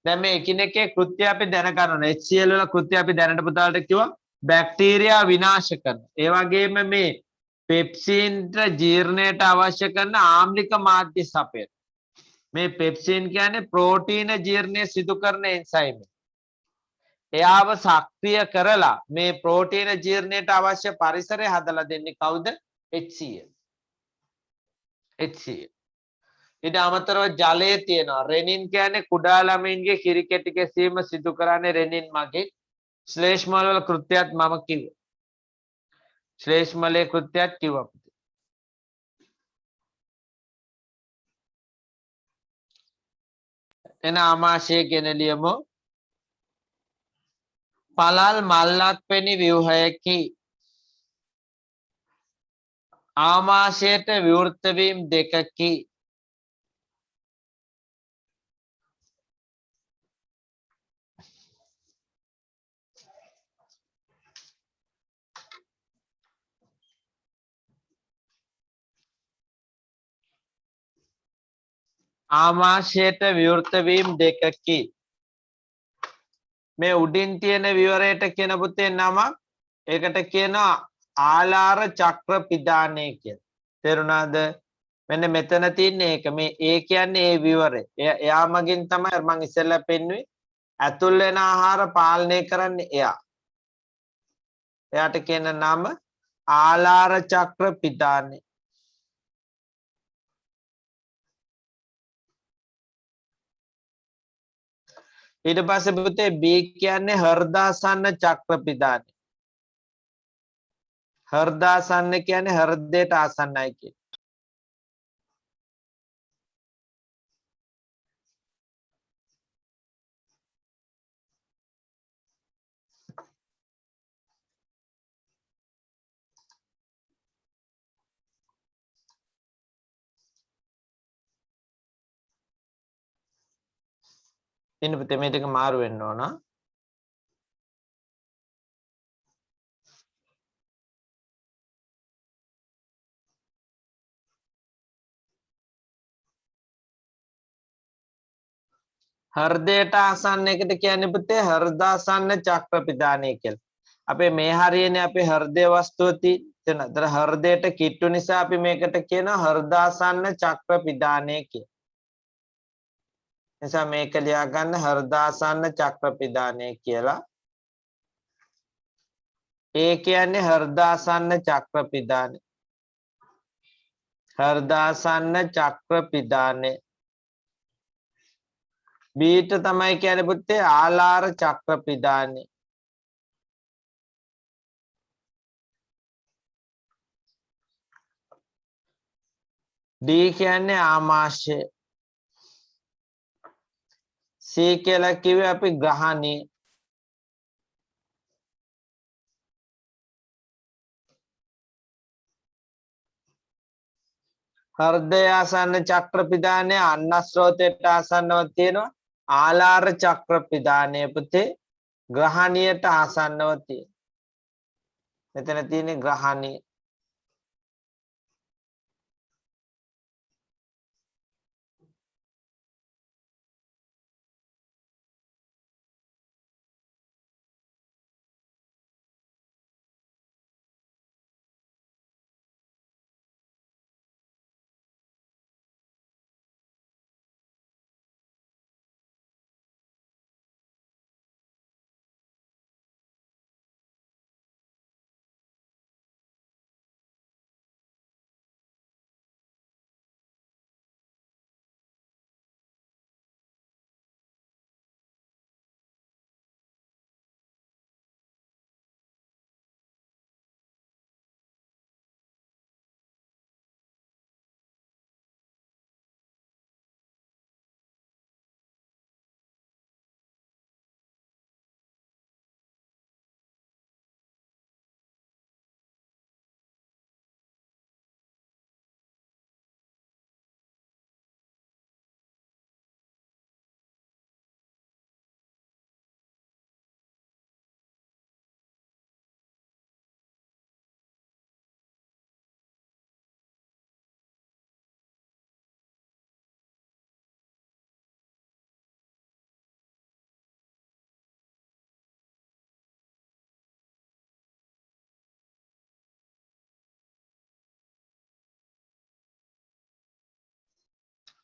[SPEAKER 1] දැන් මේ එකිනෙකේ කෘත්‍ය අපි දැන ගන්න ඕනේ. HCl වල කෘත්‍ය අපි දැනට පුතාලට කිව්වා බැක්ටීරියා විනාශ කරන. ඒ වගේම මේ පෙප්සින්ට ජීර්ණයට අවශ්‍ය කරන ආම්ලික මාධ්‍ය සපයන. මේ පෙප්සින් කියන්නේ ප්‍රෝටීන ජීර්ණය සිදු කරන එන්සයිම්. එයාව සක්‍රිය කරලා මේ ප්‍රෝටීන ජීර්ණයට අවශ්‍ය පරිසරය හදලා දෙන්නේ කවුද? HCl. HCl. ඊට අමතරව ජලයේ තියෙනවා රෙනින් කියන්නේ කුඩා ළමයින්ගේ කිරි කෙටි කැසීම සිදු කරන්නේ රෙනින් මගේ. ශ්ලේෂ්මල වල කෘත්‍යයත් මම කිව්වා. ශ්ලේෂ්මලයේ කෘත්‍යයත් කිව්වා. එන ආමාශය ගැන ලියමු. පළල් මල්ලක් වැනි ව්‍යුහයකි. ආමාශයට විවෘත වීම දෙකකි. ආමාශයට විවෘත වීම දෙකකි. මේ උඩින් තියෙන විවරයට කියන පුතේ නම ඒකට කියනවා ආලාර චක්‍ර පිදානය කියලා. තේරුණාද? මෙන්න මෙතන තියෙන එක මේ ඒ කියන්නේ ඒ විවරය. එයා මගින් තමයි මම ඉස්සෙල්ලා පෙන්නුවේ ඇතුල් වෙන ආහාර පාලනය කරන්නේ එයා. එයාට කියන නම ආලාර චක්‍ර පිදානය. ඊට පස්සේ පුතේ B කියන්නේ හෘදාසන්න චක්‍ර පිදානය. හෘදාසන්න කියන්නේ හෘදයට ආසන්නයි කියන. ඉන්න පුතේ මේ ටික මාරු වෙන්න ඕන. හෘදයට ආසන්න එකට කියන්නේ පුතේ හෘදාසන්න චක්‍ර පිදානය කියලා. අපේ මේ හරියනේ අපේ හෘදය වස්තුව තියෙන. අතර හෘදයට කිට්ටු නිසා අපි මේකට කියනවා හෘදාසන්න චක්‍ර පිදානය කියලා. නිසා මේක ලියා ගන්න හෘදාසන්න චක්‍ර පිදානය කියලා. ඒ කියන්නේ හෘදාසන්න චක්‍ර පිදානය. හෘදාසන්න චක්‍ර පිදානය. බීට තමයි කියන්නේ පුතේ ආලාර චක්‍ර පිදානය. डी කියන්නේ ආමාශය. C කියලා කිව්වේ අපි ග්‍රහණී. හෘදය ආසන්න චක්‍ර පිදානය අන්නස්රෝතයට ආසන්නව තියෙනවා. ආලාර චක්‍ර පිදානය පුතේ ග්‍රහණියට ආසන්නව තියෙනවා. මෙතන තියෙන්නේ ග්‍රහණී.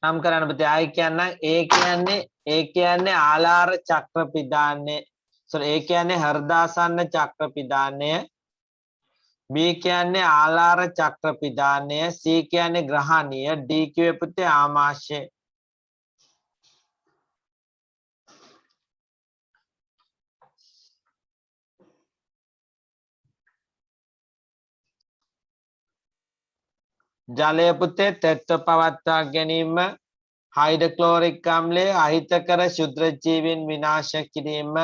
[SPEAKER 1] නම් කරන්න පුතේ ආයි කියන්න ඒ කියන්නේ ආලාර චක්‍ර පිදානය sorry ඒ කියන්නේ හෘදාසන්න චක්‍ර පිදානය B කියන්නේ ආලාර චක්‍ර පිදානය C කියන්නේ ග්‍රහණීය D කිව්වේ පුතේ ආමාශය ජලය පුතේ තෙත්ව පවත්වා ගැනීම हाइड्रोक्लोरिक अम्ल अहितकर क्षुद्र जीवीन विनाश किरीम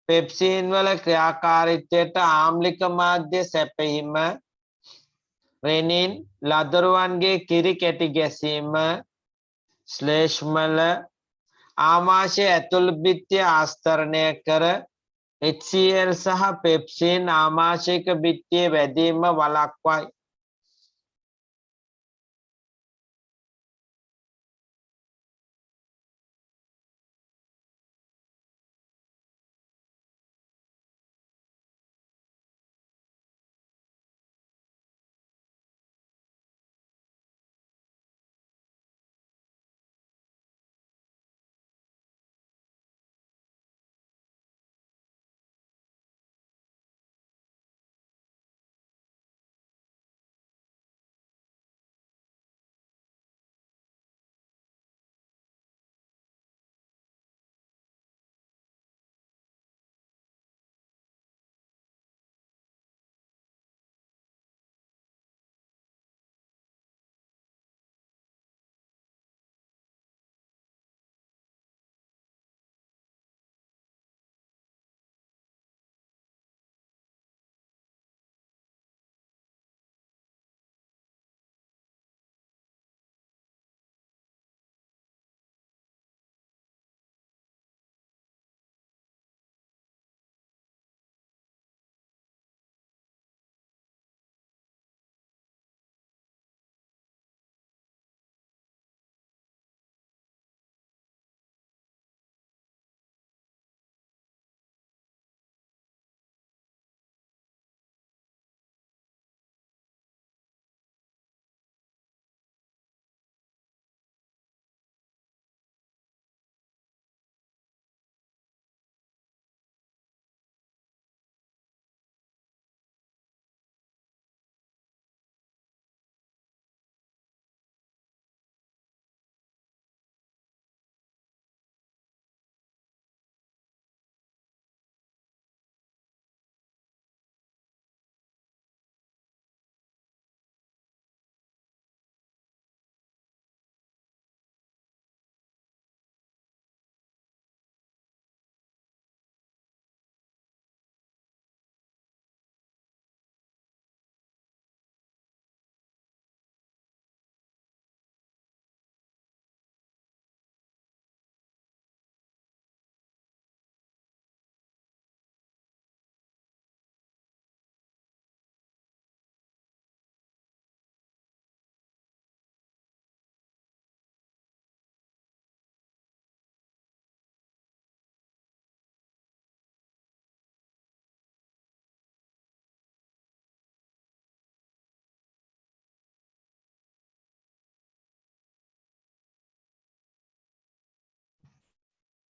[SPEAKER 1] पेप्सिन वल क्रियाकारीत्वයට ආම්ලික මාධ්‍ය සැපයීම රෙනින් ලදරුවන්ගේ කිරි කැටි ගැසීම ශ්ලේෂ්මල ආමාශය ඇතුළු බිත්තිය ආස්තරණය කර HCl සහ පෙප්සින් ආමාශයක බිත්තියේ වැදීම වළක්වයි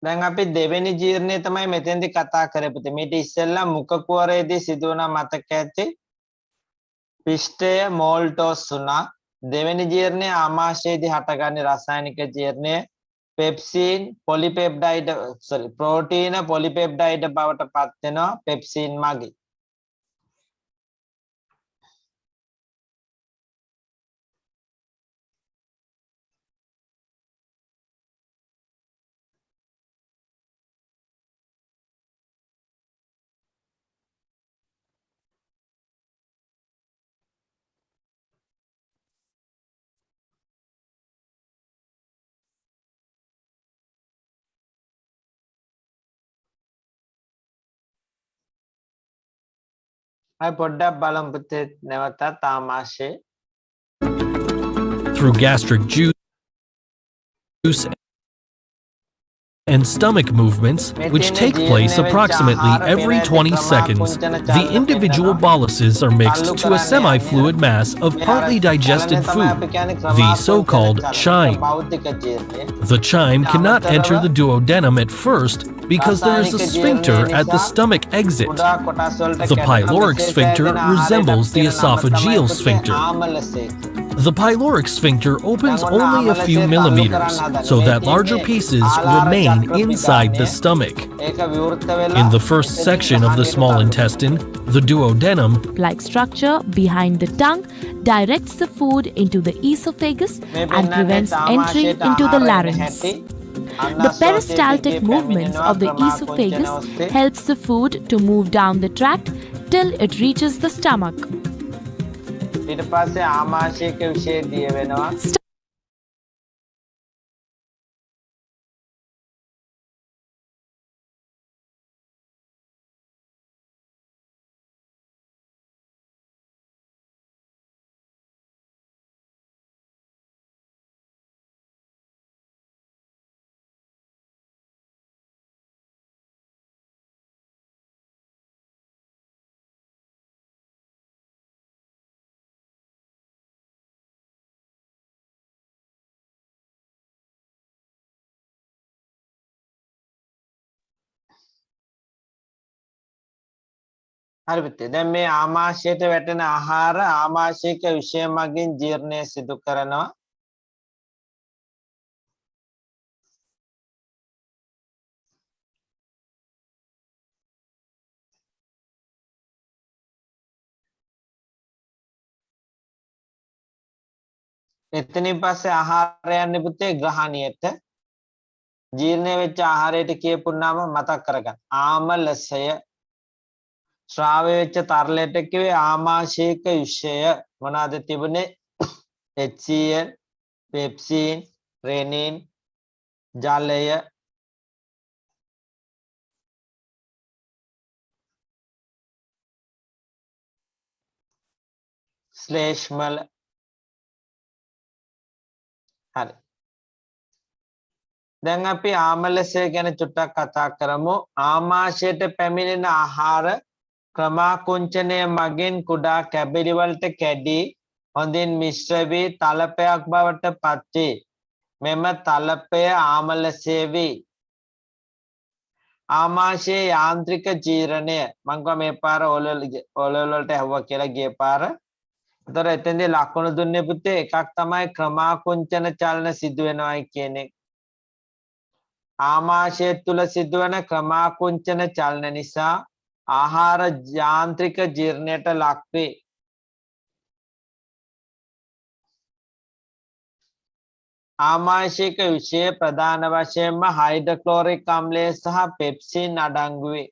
[SPEAKER 1] දැන් අපි දෙවෙනි ජීර්ණය තමයි මෙතෙන්දි කතා කරේ පුතේ. මීට ඉස්සෙල්ලා මුඛ කුහරයේදී සිදුවන මතක ඇති පිෂ්ඨය මෝල්ටෝස් වුණා. දෙවෙනි ජීර්ණය ආමාශයේදී හටගන්නේ රසායනික ජීර්ණය පෙප්සින් පොලිපෙප්ටයිඩ් ප්‍රෝටීන පොලිපෙප්ටයිඩ් බවට පත් වෙනවා පෙප්සින් මගින්.
[SPEAKER 3] Through gastric juice and stomach movements, which take place approximately every 20 seconds. The individual boluses are mixed to a semi-fluid mass of partly digested food, the so-called chyme. The chyme cannot enter the duodenum at first because there is a sphincter at the stomach exit. The pyloric sphincter resembles the esophageal sphincter. The pyloric sphincter opens only a few millimeters, so that larger pieces remain inside the stomach. In the first section of the small intestine, the duodenum,
[SPEAKER 4] like structure behind the tongue directs the food into the esophagus and prevents entry into the larynx. The peristaltic movements of the esophagus helps the food to move down the tract till it reaches the stomach.
[SPEAKER 1] ඊට පස්සේ ආමාශයක විශේෂ දිය වෙනවා. හරි පුතේ. දැන් මේ ආමාශයට වැටෙන ආහාර ආමාශයක විෂය මගින් ජීර්ණය සිදු කරනවා. එතනින් පස්සේ ආහාරය යන්නේ පුතේ ග්‍රහණියට. ජීර්ණය වෙච්ච ආහාරයට කියපු නම මතක් කරගන්න. ආමලසය. ශ්‍රාවය වෙච්ච තරලයට කිව්වේ ආමාශයක විෂය. මොනවාද තිබුණේ? HCl, පෙප්සින්, රෙනින්, ජලය, ශ්ලේෂ්මල. හරි. දැන් අපි ආමලසය ගැන චුට්ටක් කතා කරමු. ආමාශයට පැමිණෙන ආහාර ක්‍රමාකුංචනය මගින් කුඩා කැබිලි වලට කැඩී හොඳින් මිශ්‍ර වී තලපයක් බවට පත් වේ. මෙම තලපය ආමලසය වේ. ආමාශයේ යාන්ත්‍රික ජීර්ණය මම කිව්වා මේ පාර ඔලවල වලට ඇහුවා කියලා ගිය පාර. ඒතර එතෙන්දී ලකුණු දුන්නේ පුතේ එකක් තමයි ක්‍රමාකුංචන චලන සිදු වෙනවායි කියන එක. ආමාශය තුල සිදුවන ක්‍රමාකුංචන චලන නිසා ආහාර යාන්ත්‍රික ජීර්ණයට ලක් වේ. ආමාශයක විෂය ප්‍රධාන වශයෙන්ම හයිඩ්‍රොක්ලෝරික් අම්ලය සහ පෙප්සින් අඩංගු වේ.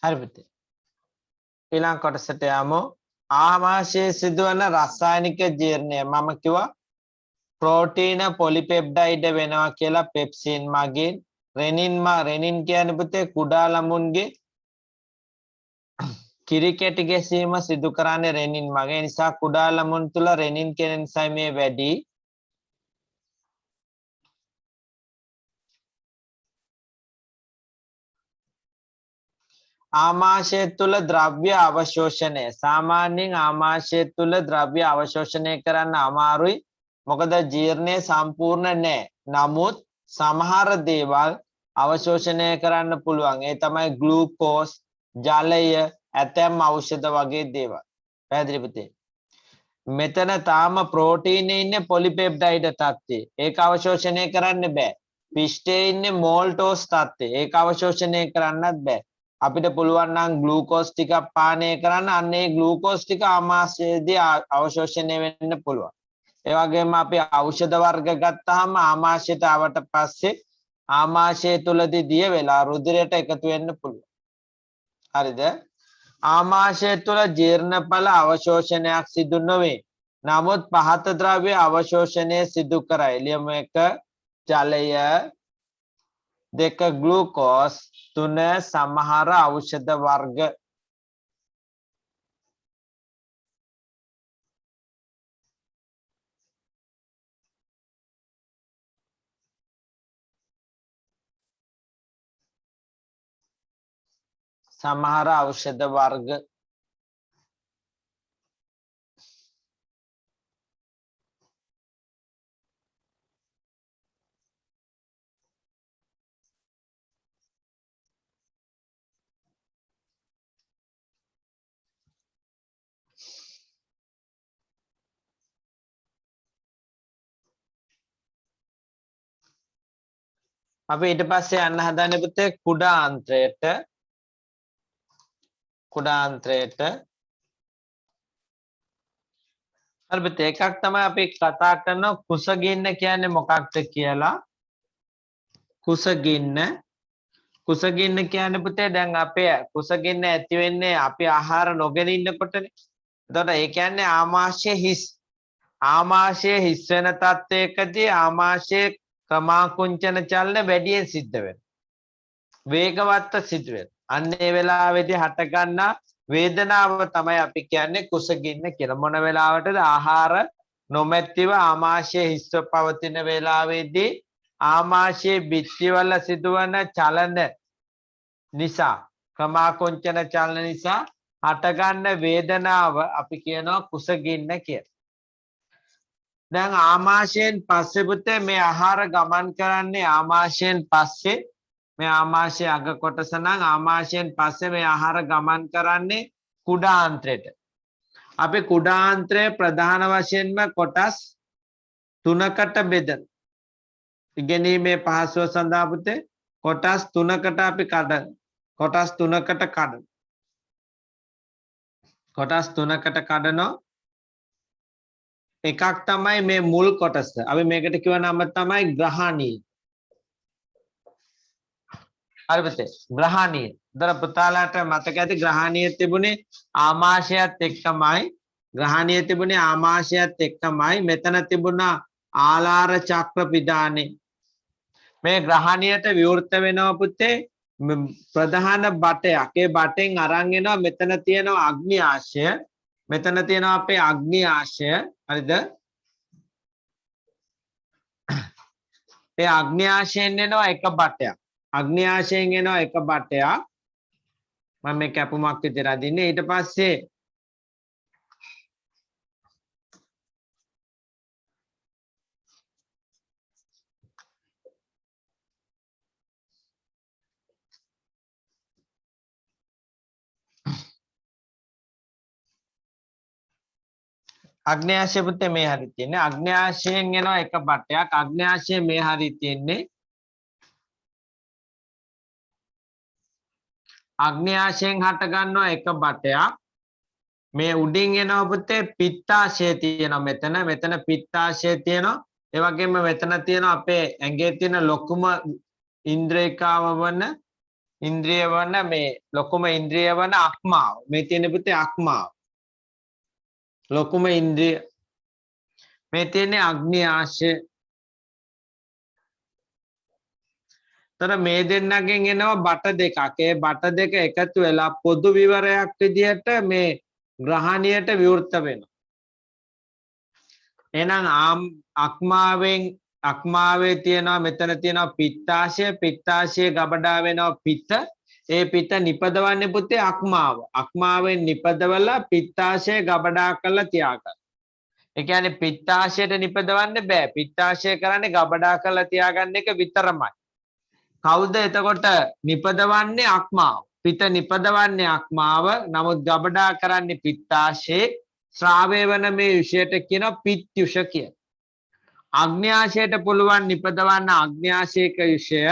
[SPEAKER 1] හරි පුතේ. ඊළඟ කොටසට යමු. ආමාශයේ සිදුවන රසායනික ජීර්ණය මම කිව්වා ප්‍රෝටීන පොලිපෙප්ටයිඩ් වෙනවා කියලා පෙප්සින් මගින් රෙනින් කියන්නේ පුතේ කුඩා ළමුන්ගේ කිරි කැටි ගැසීම සිදු කරන්නේ රෙනින් මගින්. නිසා කුඩා ළමුන් තුල රෙනින් කියන එන්සයිම් මේ වැඩි. ආමාශය තුල ද්‍රව්‍ය අවශෝෂණය සාමාන්‍යයෙන් ආමාශය තුල ද්‍රව්‍ය අවශෝෂණය කරන්න අමාරුයි. මොකද ජීර්ණය සම්පූර්ණ නැහැ. නමුත් සමහර දේවල් අවශෝෂණය කරන්න පුළුවන්. ඒ තමයි ග්ලූකෝස්, ජලය, ඇතැම් ඖෂධ වගේ දේවල්. පැහැදිලි පුතේ? මෙතන තාම ප්‍රෝටීනේ ඉන්නේ පොලිපෙප්ටයිඩ් තත්ත්වයේ. ඒක අවශෝෂණය කරන්න බෑ. පිෂ්ඨයේ ඉන්නේ මෝල්ටෝස් තත්ත්වයේ. ඒක අවශෝෂණය කරන්නත් බෑ. අපිට පුළුවන් නම් ග්ලූකෝස් ටිකක් පානය කරන්න. අන්න ඒ ග්ලූකෝස් ටික ආමාශයේදී අවශෝෂණය වෙන්න පුළුවන්. ඒ වගේම අපි ඖෂධ වර්ග ගත්තාම ආමාශයට ආවට පස්සේ ආමාශය තුලදී දිය වෙලා රුධිරයට එකතු වෙන්න පුළුවන්. හරිද? ආමාශය තුල ජීර්ණඵල අවශෝෂණයක් සිදු නොවේ. නමුත් පහත ද්‍රව්‍ය අවශෝෂණය සිදු කරයි. ලියමු 1 ජලය, 2 ග්ලූකෝස්, 3 සමහර ඖෂධ වර්ග. සමහර ඖෂධ වර්ග අපි ඊට පස්සේ යන්න හදන්නේ පුතේ කුඩා අන්ත්‍රයට. කුඩා අන්ත්‍රයට හරි පුතේ එකක් තමයි අපි කතා කරන කුසගින්න කියන්නේ මොකක්ද කියලා. කුසගින්න කියන්නේ පුතේ දැන් අපේ කුසගින්න ඇති වෙන්නේ අපි ආහාර නොගෙන ඉන්නකොටනේ. එතකොට ඒ කියන්නේ ආමාශය හිස්. ආමාශය හිස් වෙන තත්ත්වයකදී ආමාශයේ ක්‍රමාකුංචන චලන වැඩියෙන් සිද්ධ වෙනවා. වේගවත්ව සිදු වෙනවා. අන්න ඒ වෙලාවේදී හට ගන්නා වේදනාව තමයි අපි කියන්නේ කුසගින්න කියලා. මොන වෙලාවටද ආහාර නොමැතිව ආමාශයේ හිස්ව පවතින වෙලාවේදී ආමාශයේ බිත්තිවල සිදුවන චලන නිසා ක්‍රමාකුංචන චලන නිසා හටගන්න වේදනාව අපි කියනවා කුසගින්න කියලා. දැන් ආමාශයෙන් පස්සේ පුතේ මේ ආහාර ගමන් කරන්නේ ආමාශයෙන් පස්සේ මේ ආමාශයේ අග කොටස නම් ආමාශයෙන් පස්සේ මේ ආහාර ගමන් කරන්නේ කුඩාන්ත්‍රයට. අපි කුඩාන්ත්‍රයේ ප්‍රධාන වශයෙන්ම කොටස් 3කට බෙදන. ඉගෙනීමේ පහසුව සඳහා පුතේ කොටස් 3කට අපි කඩන. කොටස් 3කට කඩන. කොටස් 3කට කඩනෝ එකක් තමයි මේ මුල් කොටස. අපි මේකට කියව නම තමයි ග්‍රහණීය. හරි පුතේ ග්‍රහණීය. දර පුතාලාට මතක ඇති ග්‍රහණීය තිබුණේ ආමාශයත් එක්කමයි. ග්‍රහණීය තිබුණේ ආමාශයත් එක්කමයි. මෙතන තිබුණා ආලාර චක්‍ර පිඩානේ. මේ ග්‍රහණීයට විවෘත වෙනවා පුතේ ප්‍රධාන බටයක්. ඒ බටෙන් අරන් එනවා මෙතන තියෙනවා අග්න්‍යාශය. මෙතන තියෙනවා අපේ අග්න්‍යාශය. හරිද? ඒ අග්න්‍යාශයෙන් එනවා එක බටයක්. අග්න්‍යාශයෙන් එනවා එක බටයක්. මම මේ කැපුමක් විතර අදින්නේ. ඊට පස්සේ අග්න්‍යාශය පුතේ මේ හරි තියෙන්නේ. අග්න්‍යාශයෙන් එනවා එක බටයක්. අග්න්‍යාශය මේ හරි තියෙන්නේ. අග්න්‍යාශයෙන් හට ගන්නවා එක බටයක්. මේ උඩින් එනවා පුතේ පිත්තාශය තියෙනවා මෙතන. මෙතන පිත්තාශය තියෙනවා. ඒ වගේම මෙතන තියෙනවා අපේ ඇඟේ තියෙන ලොකුම ඉන්ද්‍රියකාව වන ඉන්ද්‍රිය වන මේ ලොකුම ඉන්ද්‍රිය වන අක්මාව. මේ තියෙන පුතේ අක්මාව. ලොකුම ඉන්ද්‍රිය මේ තියෙන්නේ අග්නි ආශය. තර මේ දෙන්නගෙන් එනවා බට දෙකක්. ඒ බට දෙක එකතු වෙලා පොදු විවරයක් විදිහට මේ ග්‍රහණියට විවෘත වෙනවා. එහෙනම් අක්මාවේ තියෙනවා මෙතන තියෙනවා පිත්තාශය. පිත්තාශයේ ගබඩා වෙනවා පිත්ත. ඒ පිත්ත නිපදවන්නේ පුතේ අක්මාව. අක්මාවෙන් නිපදවලා පිත්තාශය ගබඩා කරලා තියාගන්න. ඒ කියන්නේ පිත්තාශයට නිපදවන්න බෑ. පිත්තාශය කරන්නේ ගබඩා කරලා තියාගන්න එක විතරමයි. කවුද එතකොට නිපදවන්නේ අක්මාව. පිත නිපදවන්නේ අක්මාව. නමුත් ගබඩා කරන්නේ පිත්තාශයේ. ශ්‍රාවය වන මේ විෂයට කියනවා පිත්යුෂ කියලා. අග්න්‍යාශයට පුළුවන් නිපදවන්න අග්න්‍යාශයක විෂය.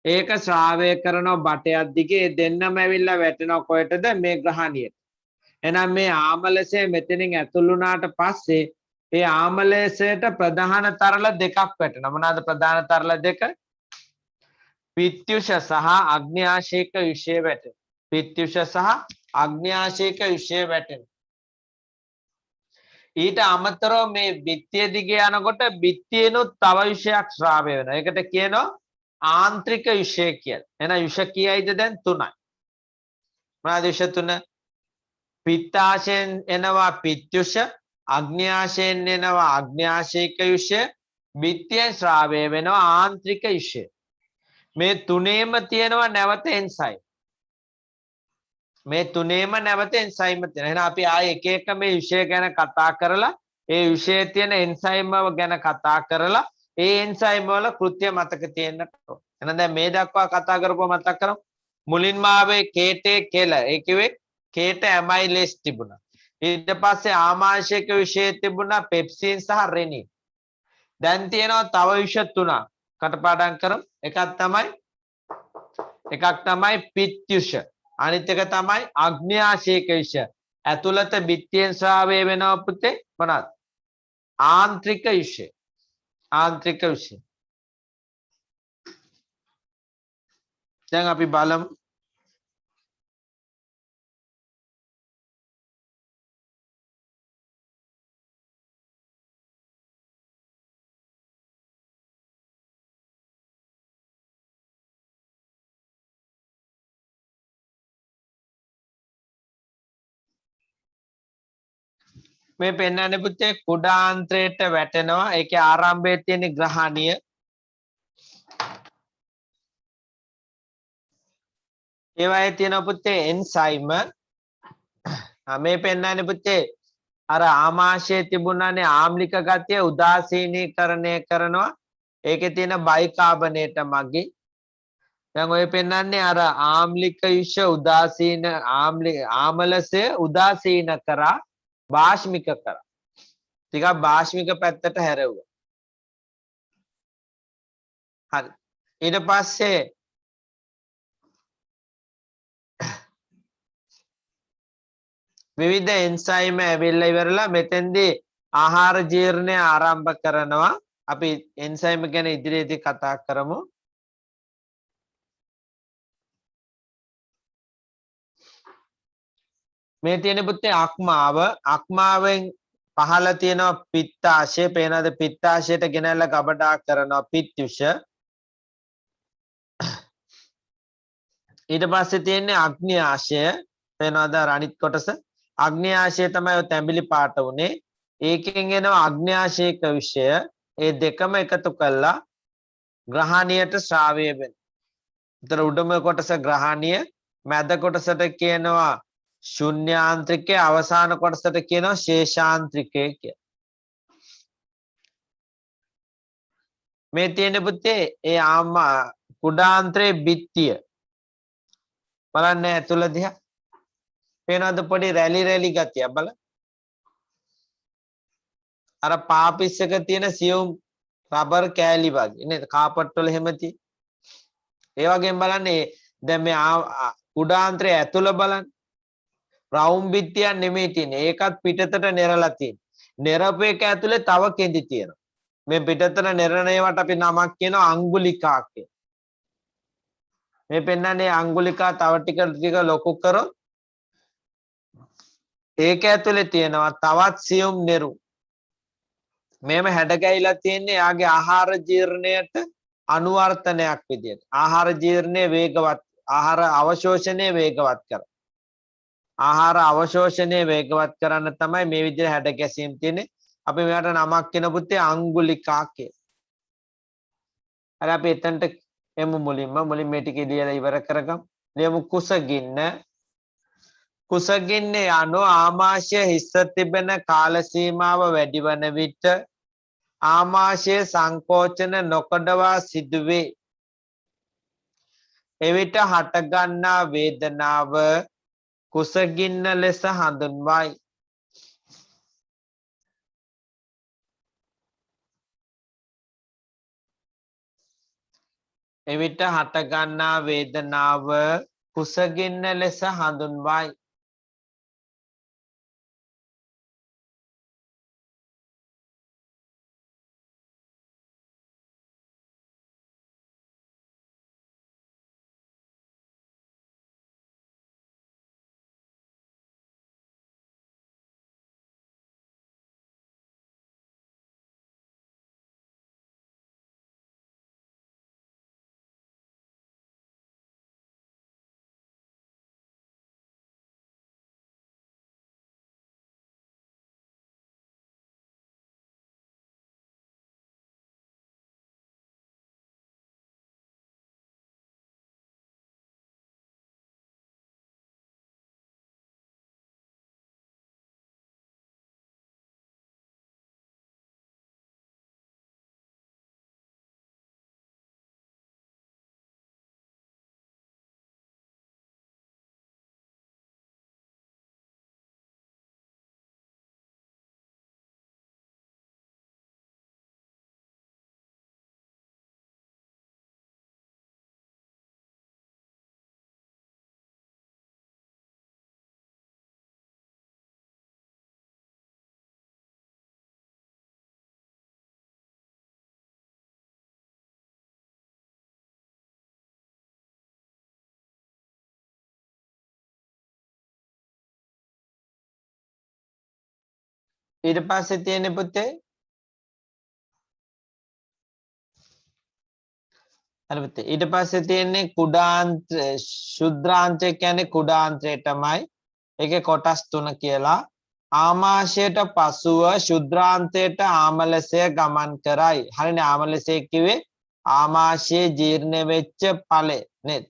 [SPEAKER 1] ඒක ශ්‍රාවය කරනවා බටයක් දිගේ. දෙන්නම ඇවිල්ලා වැටෙනවා කොහෙටද? මේ ග්‍රහණියට. එහෙනම් මේ ආමලසය මෙතනින් ඇතුල් වුණාට පස්සේ ඒ ආමලසයට ප්‍රධාන තරල දෙකක් වැටෙනවා. මොනවාද ප්‍රධාන තරල දෙක? පිත්යුෂ සහ අග්න්‍යාශයක විෂය වැටෙනවා. පිත්යුෂ සහ අග්න්‍යාශයක විෂය වැටෙනවා. ඊට අමතරව මේ බිත්තිය දිගේ යනකොට බිත්තියනොත් තව විෂයක් ශ්‍රාවය වෙනවා. ඒකට කියනවා ආන්ත්‍රික විෂය කියලා. එහෙනම් විෂ කීයයිද දැන්? 3යි. මොනවාද විෂ 3? පිත්තාශයෙන් එනවා පිත්යුෂ, අග්න්‍යාශයෙන් එනවා අග්න්‍යාශයක විෂය, බිත්තියෙන් ශ්‍රාවය වෙනවා ආන්ත්‍රික විෂය. මේ තුනේම තියෙනවා නැවත එන්සයිම්. මේ තුනේම නැවත එන්සයිම් තියෙනවා. එහෙනම් අපි ආයේ එක එක මේ විෂය ගැන කතා කරලා ඒ විෂයේ තියෙන එන්සයිම් ගැන කතා කරලා ඒ එන්සයිම් වල කෘත්‍ය මතක තියෙන්නට ඕන. එහෙනම් දැන් මේ දක්වා කතා කරපුවා මතක් කරමු. මුලින්ම ආවේ කේටේ කෙල. ඒ කිව්වේ කේට ඇමයිලේස් තිබුණා. ඊට පස්සේ ආමාශයක විෂය තිබුණා පෙප්සින් සහ රෙනින්. දැන් තියෙනවා තව විෂ තුනක්. කටපාඩම් කරමු. එකක් තමයි පිත්යුෂ. අනිත් එක තමයි අග්න්‍යාශයක විෂය. ඇතුළත බිත්තියෙන් ශ්‍රාවය වෙනවා පුතේ මොනවාද? ආන්ත්‍රික විෂය. ආන්ත්‍රික විෂය. දැන් අපි බලමු. මේ පෙන්වන්නේ පුතේ කුඩාන්ත්‍රයට වැටෙනවා. ඒකේ ආරම්භයේ තියෙන ග්‍රහණීය. ඒවායේ තියෙන පුතේ එන්සයිම්. මේ පෙන්වන්නේ පුතේ අර ආමාශයේ තිබුණානේ ආම්ලික ගතිය උදාසීනීකරණය කරනවා. ඒකේ තියෙන බයිකාබනේට මගී. දැන් ඔය පෙන්වන්නේ අර ආම්ලික විෂ උදාසීන ආමලසය උදාසීන කරා භාෂ්මික කරා. ටිකක් භාෂ්මික පැත්තට හැරෙව්වා. හරි. ඊට පස්සේ විවිධ එන්සයිම් ඇවිල්ලා ඉවරලා මෙතෙන්දී ආහාර ජීර්ණය ආරම්භ කරනවා. අපි එන්සයිම් ගැන ඉදිරියේදී කතා කරමු. මේ තියෙන පුතේ අක්මාවෙන් පහළ තියෙනවා පිත්තාශය. පේනවාද? පිත්තාශයට ගෙනල්ලා ගබඩා කරනවා පිත්යුෂ. ඊට පස්සේ තියෙන්නේ අග්න්‍යාශය. පේනවාද අනිත් කොටස? අග්න්‍යාශය තමයි තැඹිලි පාට උනේ. ඒකෙන් එනවා අග්න්‍යාශයක විෂය. ඒ දෙකම එකතු කළා ග්‍රහණියට ශ්‍රාවය වෙනවා. උතර උඩම කොටස ග්‍රහණිය, මැද කොටසට කියනවා ශුන්‍යාන්ත්‍රිකය, අවසාන කොටසට කියනවා ශේෂාන්ත්‍රිකය කියලා. මේ තියෙන පුතේ ඒ කුඩාන්ත්‍රයේ බිත්තිය. බලන්න ඇතුළ දිහා. පේනවද පොඩි රැලි ගතිය බලන්න. අර පාපිස් එක තියෙන සියුම් රබර් කෑලි වගේ නේද? කාපට් වල එහෙම තියෙන. ඒ වගේම බලන්න දැන් මේ කුඩාන්ත්‍රයේ ඇතුළ බලන්න. රවුම් බිත්තියක් නෙමෙයි තියෙන්නේ. ඒකත් පිටතට නෙරලා තියෙන්නේ. නෙරපු එක ඇතුලේ තව කෙඳි තියෙනවා. මේ පිටතට නෙරණ ඒවට අපි නමක් කියනවා අංගුලිකා කියලා. මේ පෙන්නන්නේ අංගුලිකා තව ටික ලොකු කරොත් ඒක ඇතුලේ තියෙනවා තවත් සියුම් නිරු. මේම හැඩගැහිලා තියෙන්නේ යාගේ ආහාර ජීර්ණයට අනුවර්තනයක් විදියට. ආහාර ජීර්ණය වේගවත්, ආහාර අවශෝෂණය වේගවත් කර. ආහාර අවශෝෂණය වේගවත් කරන්න තමයි මේ විදිහට හැඩ ගැසීම් තියෙන්නේ. අපි මෙයාට නමක් කියන පුතේ අංගුලිකා කියලා. හරි අපි එතනට එමු මුලින්ම මේ ටික ඉලියලා ඉවර කරගමු. ලියමු කුසගින්න. කුසගින්නේ යනු ආමාශය හිස්ස තිබෙන කාල සීමාව වැඩි වන විට ආමාශය සංකෝචන නොකඩවා සිදුවේ. එවිට හටගන්නා වේදනාව කුසගින්න ලෙස හඳුන්වයි. එවිට හටගන්නා වේදනාව කුසගින්න ලෙස හඳුන්වයි. ඊට පස්සේ තියෙන්නේ පුතේ හරි පුතේ ඊට පස්සේ තියෙන්නේ කුඩාන්ත ශුද්‍රාන්තය කියන්නේ කුඩාන්තයටමයි. ඒකේ කොටස් 3 කියලා. ආමාශයට පසුව ශුද්‍රාන්තයට ආමලසය ගමන් කරයි. හරිනේ ආමලසය කිව්වේ ආමාශයේ ජීර්ණ වෙච්ච ඵලය නේද?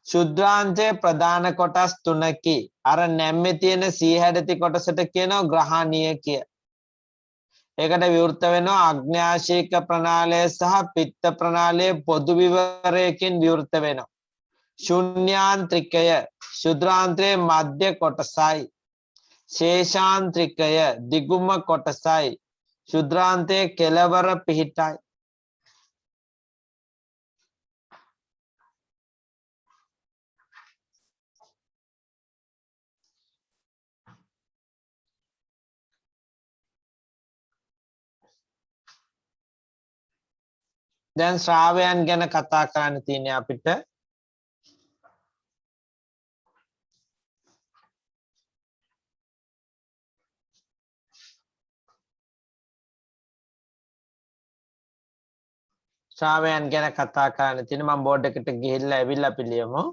[SPEAKER 1] ශුද්‍රාන්තයේ ප්‍රධාන කොටස් 3කි. අර නැම්මේ තියෙන සීහැඩති කොටසට කියනවා ග්‍රහණීය කිය. ඒකට විවෘත වෙනවා අග්න්‍යාශීක ප්‍රනාලය සහ පිත්ත ප්‍රනාලය පොදු විවරයකින් විවෘත වෙනවා. ශුන්‍යාන්ත්‍රිකය ශුද්‍රාන්තයේ මධ්‍ය කොටසයි. ශේෂාන්ත්‍රිකය දිගුම කොටසයි. ශුද්‍රාන්තයේ කෙළවර පිහිටයි. දැන් ශ්‍රාවයන් ගැන කතා කරන්න තියෙන්නේ අපිට. ශ්‍රාවයන් ගැන කතා කරන්න තියෙන්නේ. මම බෝඩ් එකට ගිහිල්ලා ඇවිල්ලා අපි ලියමු.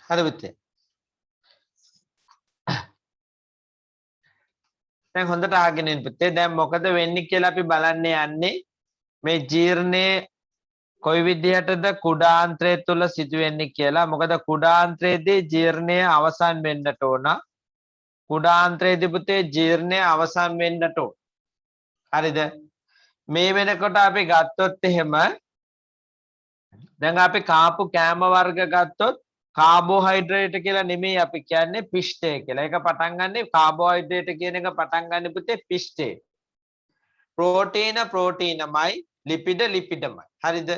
[SPEAKER 1] හරි පුතේ. දැන් හොඳට අහගෙන ඉන්න පුතේ. දැන් මොකද වෙන්නේ කියලා අපි බලන්න යන්නේ. මේ ජීර්ණයේ කොයි විදිහටද කුඩාන්ත්‍රය තුල සිදුවෙන්නේ කියලා. මොකද කුඩාන්ත්‍රයේදී ජීර්ණය අවසන් වෙන්නට ඕන. කුඩාන්ත්‍රයේදී පුතේ ජීර්ණය අවසන් වෙන්නට ඕන. හරිද? මේ වෙනකොට අපි ගත්තොත් එහෙම දැන් අපි කාපු කෑම වර්ග ගත්තොත් කාබෝහයිඩ්‍රේට් කියලා නෙමෙයි අපි කියන්නේ පිෂ්ඨය කියලා. ඒක පටන් ගන්නෙ කාබෝහයිඩ්‍රේට් කියන එක පටන් ගන්න පුතේ පිෂ්ඨේ. ප්‍රෝටීනමයි ලිපිඩ ලිපිඩමයි. හරිද?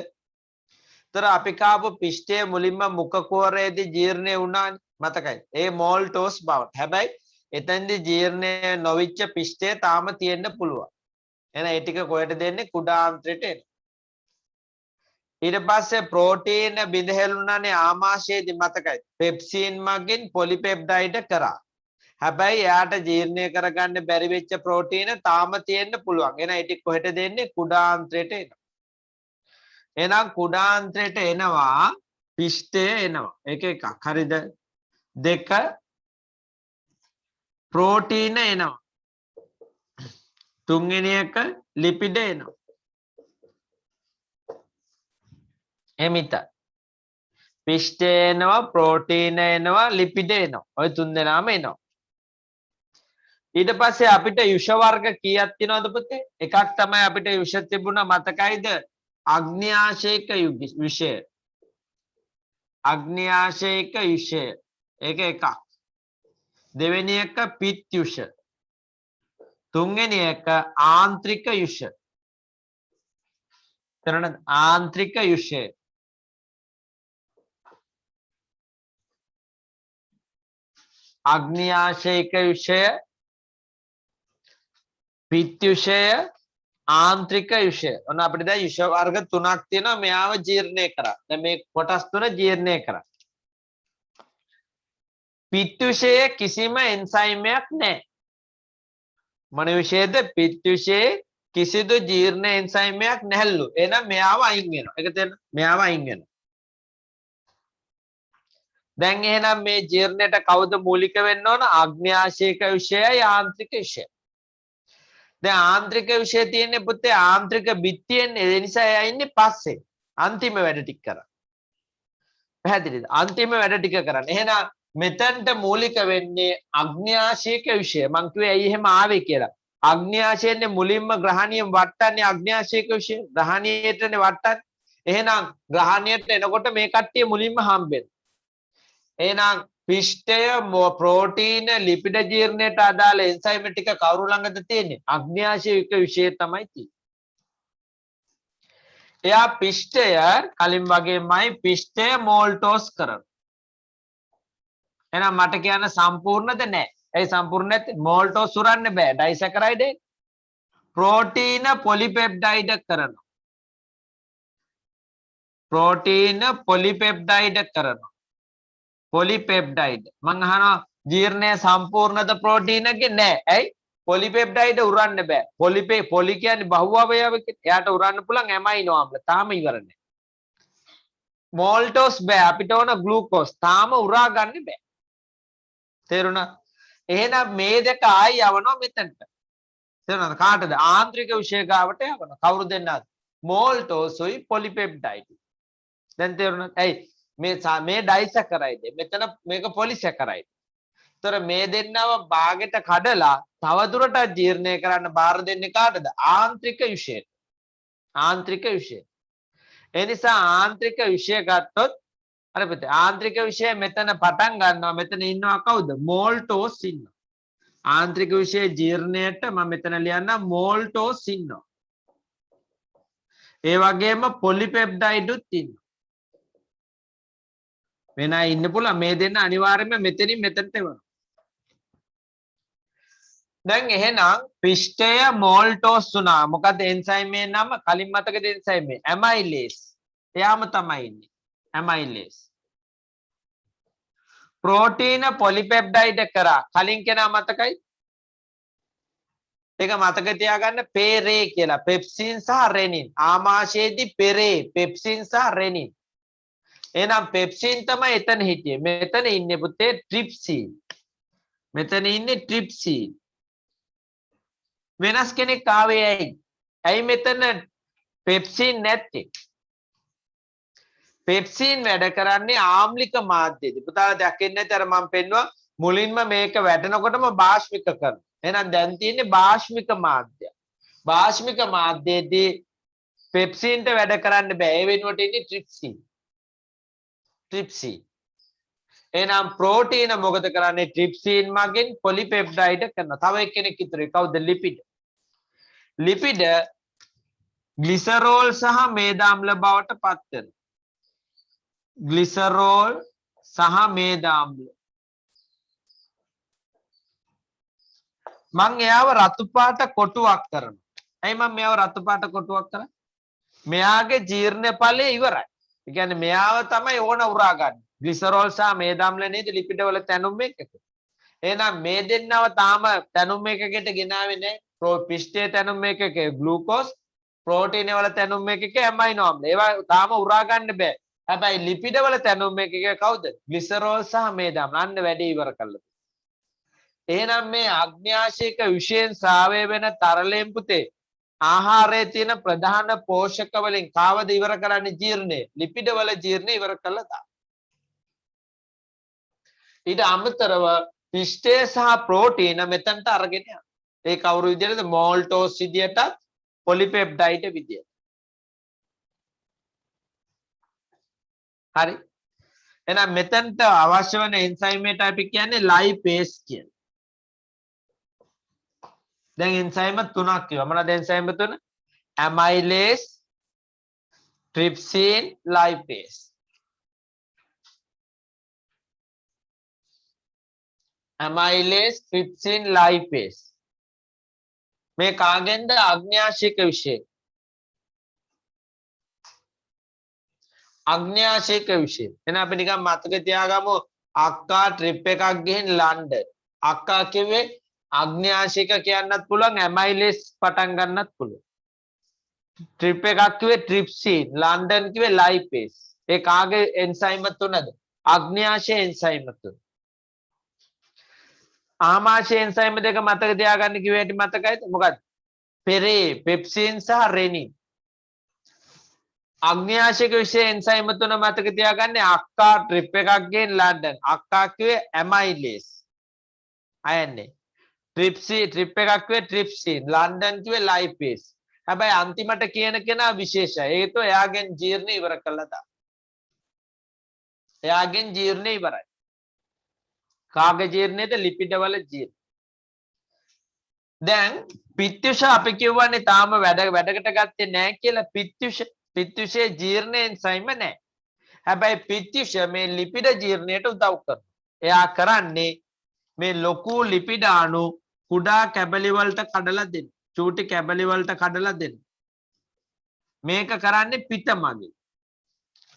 [SPEAKER 1] තර අපි කාපු පිෂ්ඨය මුලින්ම මුඛ කුහරයේදී ජීර්ණය වුණානේ. මතකයි. ඒ මෝල්ටෝස් බවට. හැබැයි එතෙන්දී ජීර්ණය නොවිච්ච පිෂ්ඨය තාම තියෙන්න පුළුවන්. එහෙනම් ඒ ටික කොහෙට දෙන්නේ? කුඩාන්ත්‍රයට එන. ඊට පස්සේ ප්‍රෝටීන බිඳ හැලුණානේ ආමාශයේදී මතකයි. පෙප්සින් මගින් පොලිපෙප්ටයිඩ් කරා. හැබැයි එයාට ජීර්ණය කරගන්න බැරි වෙච්ච ප්‍රෝටීන තාම තියෙන්න පුළුවන්. එහෙනම් ඒ ටික කොහෙට දෙන්නේ? කුඩාන්ත්‍රයට එනවා. එහෙනම් කුඩාන්ත්‍රයට එනවා පිෂ්ඨය එනවා. ඒක එකක්. හරිද? දෙක ප්‍රෝටීන එනවා. තුන්වෙනි එක ලිපිඩ එනවා. එමිත පිෂ්ඨය එනවා, ප්‍රෝටීන එනවා, ලිපිඩ එනවා. ඔය තුන් දෙනාම එනවා. ඊට පස්සේ අපිට යුෂ වර්ග කීයක් තියෙනවද පුතේ? එකක් තමයි අපිට යුෂ තිබුණා මතකයිද? අග්න්‍යාශයක යුෂය. අග්න්‍යාශයක යුෂය. ඒක එකක්. දෙවෙනි එක පිත් යුෂ. තුන්වෙනි එක ආන්ත්‍රික යුෂ. තේරුණාද? ආන්ත්‍රික යුෂය. අග්න්‍යාශයක යුෂය, පිත් යුෂය, ආන්ත්‍රික යුෂය. ඔන්න අපිට දැන් යුෂ වර්ග තුනක් තියෙනවා. මෙයාව ජීර්ණය කරා. දැන් මේ කොටස් තුන ජීර්ණය කරා. පිත් යුෂයේ කිසිම එන්සයිමයක් නැහැ. මොන යුෂයේද? පිත් යුෂයේ කිසිදු ජීර්ණ එන්සයිමයක් නැහැලු. එහෙනම් මෙයාව අයින් වෙනවා. ඒක තේරෙනවද? මෙයාව අයින් වෙනවා. දැන් එහෙනම් මේ ජීර්ණයට කවුද මූලික වෙන්න ඕන? අග්න්‍යාශයක යුෂයයි ආන්ත්‍රික යුෂයයි. දැන් ආන්ත්‍රික යුෂය තියෙන්නේ පුතේ ආන්ත්‍රික බිත්තියෙන්. ඒ නිසා එයා ඉන්නේ පස්සේ. අන්තිම වැඩ ටික කරා. පැහැදිලිද? අන්තිම වැඩ ටික කරන්න. එහෙනම් මෙතනට මූලික වෙන්නේ අග්න්‍යාශයක යුෂය. මං කිව්වේ ඇයි එහෙම ආවේ කියලා. අග්න්‍යාශයෙන් මුලින්ම ග්‍රහණියෙන් වටන්නේ අග්න්‍යාශයක යුෂය. ග්‍රහණියටනේ වටන්නේ. එහෙනම් ග්‍රහණියට එනකොට මේ කට්ටිය මුලින්ම හම්බෙනවා. එහෙනම් පිෂ්ඨය, ප්‍රෝටීන, ලිපිඩ ජීර්ණයට අදාළ එන්සයිම් ටික කවුරු ළඟද තියෙන්නේ? අග්න්‍යාශයක යුෂය තමයි තියෙන්නේ. එයා පිෂ්ඨය කලින් වගේමයි පිෂ්ඨය මෝල්ටෝස් කරනවා. එහෙනම් මට කියන්න සම්පූර්ණද? නැහැ. ඒ සම්පූර්ණ නැත්නම් මෝල්ටෝස් උරන්න බෑ. ඩයිසැකරයිඩ් ප්‍රෝටීන පොලිපෙප්ටයිඩ් කරනවා. ප්‍රෝටීන පොලිපෙප්ටයිඩ් කරනවා. පොලිපෙප්ටයිඩ්. මං අහනවා ජීර්ණය සම්පූර්ණද ප්‍රෝටීනගේ? නැහැ. ඇයි? පොලිපෙප්ටයිඩ් උරන්න බෑ. පොලි කියන්නේ බහුව අවයවයක. එයාට උරන්න පුළුවන් ඇමයිනෝ ආම්ල. තාම ඉවර නැහැ. මෝල්ටෝස් බෑ. අපිට ඕන ග්ලූකෝස්. තාම උරා ගන්න බෑ. තේරුණා? එහෙනම් මේ දෙක ආයි යවනවා මෙතනට. තේරුණාද? කාටද? ආන්ත්‍රික විෂය ගාවට යවනවා. කවුරු දෙන්නද? මෝල්ටෝසුයි පොලිපෙප්ටයිඩ්. දැන් තේරුණාද? ඇයි මේ ඩයිසැකරයිඩ්. මෙතන මේක පොලිසැකරයිඩ්. තොර මේ දෙන්නව භාගයට කඩලා තවදුරටත් ජීර්ණය කරන්න බාර දෙන්නේ කාටද? ආන්ත්‍රික යුෂයට. ආන්ත්‍රික යුෂය. ඒ නිසා ආන්ත්‍රික යුෂය ගත්තොත් අර පුතේ ආන්ත්‍රික විෂය මෙතන පටන් ගන්නවා. මෙතන ඉන්නවා කවුද? මෝල්ටෝස් ඉන්නවා. ආන්ත්‍රික විෂය ජීර්ණයට මම මෙතන ලියන්නම් මෝල්ටෝස් ඉන්නවා. ඒ වගේම පොලිපෙප්ටයිඩ්ුත් ඉන්නවා. වෙන අය ඉන්න පුළුවන්. මේ දෙන්න අනිවාර්යයෙන්ම මෙතනින් මෙතනට එවනවා. දැන් එහෙනම් පිෂ්ඨය මෝල්ටෝස් වුණා. මොකද එන්සයිම් එකේ නම කලින් මතකද? එන්සයිම් එක ඇමයිලේස්. එයාම තමයි ඉන්නේ. ඇමයිලේස්. ප්‍රෝටීන පොලිපෙප්ටයිඩ් කරා. කලින් කෙනා මතකයි? ඒක මතක තියාගන්න පෙරේ කියලා. පෙප්සින් සහ රෙනින්. ආමාශයේදී පෙරේ පෙප්සින් සහ රෙනින්. එහෙනම් පෙප්සින් තමයි එතන හිටියේ. මෙතන ඉන්නේ පුතේ ට්‍රිප්සින්. මෙතන ඉන්නේ ට්‍රිප්සින්. වෙනස් කෙනෙක් ආවේ ඇයි? ඇයි මෙතන පෙප්සින් නැත්තේ? පෙප්සින් වැඩ කරන්නේ ආම්ලික මාධ්‍යයේදී. පුතාලා දැක්කේ නැති අර මම පෙන්නුවා මුලින්ම මේක වැටෙනකොටම බාෂ්මික කරනවා. එහෙනම් දැන් තියෙන්නේ බාෂ්මික මාධ්‍ය. බාෂ්මික මාධ්‍යයේදී පෙප්සින්ට වැඩ කරන්න බෑ. ඒ වෙනුවට ඉන්නේ ට්‍රිප්සින්. ට්‍රිප්සින්. එහෙනම් ප්‍රෝටීන මොකද කරන්නේ? ට්‍රිප්සින් මගින් පොලිපෙප්ටයිඩ් කරනවා. තව එක්කෙනෙක් ඉතුරුයි. කවුද? ලිපිඩ. ලිපිඩ ග්ලිසරෝල් සහ මේද අම්ල බවට පත් වෙනවා. ග්ලිසරෝල් සහ මේද අම්ල. මං එයාව රතු පාට කොටුවක් කරනවා. ඇයි මම මෙයාව රතු පාට කොටුවක් කරන්නේ? මෙයාගේ ජීර්ණ ඵලය ඉවරයි. ඒ කියන්නේ මෙයාව තමයි ඕන උරා ගන්න. ග්ලිසරෝල් සහ මේද අම්ල නේද ලිපිඩ වල තැනුම් එකක. එහෙනම් මේ දෙන්නව තාම තැනුම් එකකට ගෙනාවේ නැහැ. පිෂ්ඨයේ තැනුම් එකක ග්ලූකෝස්, ප්‍රෝටීන වල තැනුම් එකක ඇමයිනෝ අම්ල. ඒවා තාම උරා ගන්න බෑ. හැබැයි ලිපිඩ වල තැනුම් එකක කවුද? ග්ලිසරෝල් සහ මේද අම්ල. අන්න වැඩේ ඉවර කළා. එහෙනම් මේ අග්න්‍යාශයක විශේෂ සාවය වෙන තරලයෙන් පුතේ ආහාරයේ තියෙන ප්‍රධාන පෝෂක වලින් කාවද ඉවර කරන්නේ? ජීර්ණය. ලිපිඩ වල ජීර්ණය ඉවර කළා තා. ඊට අමතරව පිෂ්ඨය සහ ප්‍රෝටීන මෙතනට අරගෙන යනවා. ඒ කවුරු විදියටද? මෝල්ටෝස් විදියට, පොලිපෙප්ටයිඩ් විදියට. හරි. එහෙනම් මෙතනට අවශ්‍ය වෙන එන්සයිමේට අපි කියන්නේ ලයිපේස් කියන. දැන් එන්සයිම තුනක් කිව්වා. මොනවද එන්සයිම තුන? ඇමයිලේස්, ට්‍රිප්සින්, ලයිපේස්. ඇමයිලේස්, ට්‍රිප්සින්, ලයිපේස්. මේ කාගෙන්ද? අග්න්‍යාශික විශේෂ. අග්න්‍යාශික විශේෂ. එහෙනම් අපි නිකන් මතක තියාගමු අක්කා ට්‍රිප් එකක් ගිහින් ලන්ඩන්. අක්කා කිව්වේ අග්න්‍යාශික කියන්නත් පුළුවන්, ඇමයිලේස් පටන් ගන්නත් පුළුවන්. ට්‍රිප් එකක් කිව්වේ ට්‍රිප්සින්, ලන්ඩන් කිව්වේ ලයිපේස්. ඒ කාගේ එන්සයිම තුනද? අග්න්‍යාශය එන්සයිම තුන. ආමාශය එන්සයිම දෙක මතක තියාගන්න කිව්ව හැටි මතකයිද? මොකක්ද? පෙරේ, පෙප්සින් සහ රෙනින්. අග්න්‍යාශික විශේෂ එන්සයිම තුන මතක තියාගන්න. අක්කා ට්‍රිප් එකක් ගෙන් ලන්ඩන්. අක්කා කිව්වේ ඇමයිලේස්. අයන්නේ. ට්‍රිප් එකක් කිව්වේ ට්‍රිප්සින්. ලන්ඩන් කිව්වේ ලයිපේස්. හැබැයි අන්තිමට කියන කෙනා විශේෂයි. ඒකෝ එයාගෙන් ජීර්ණ ඉවර කළා තා. එයාගෙන් ජීර්ණ ඉවරයි. කාගේ ජීර්ණයද? ලිපිඩ වල ජීර්ණ. දැන් පිත්තුෂ අපි කියවන්නේ තාම වැඩකට ගත්තේ නැහැ කියලා. පිත්තුෂයේ ජීර්ණ එන්සයිම නැහැ. හැබැයි පිත්තුෂ මේ ලිපිඩ ජීර්ණයට උදව් කරනවා. එයා කරන්නේ මේ ලොකු ලිපිඩ අණු කුඩා කැබලි වලට කඩලා දෙන්න. චූටි කැබලි වලට කඩලා දෙන්න. මේක කරන්නේ පිට මගින්.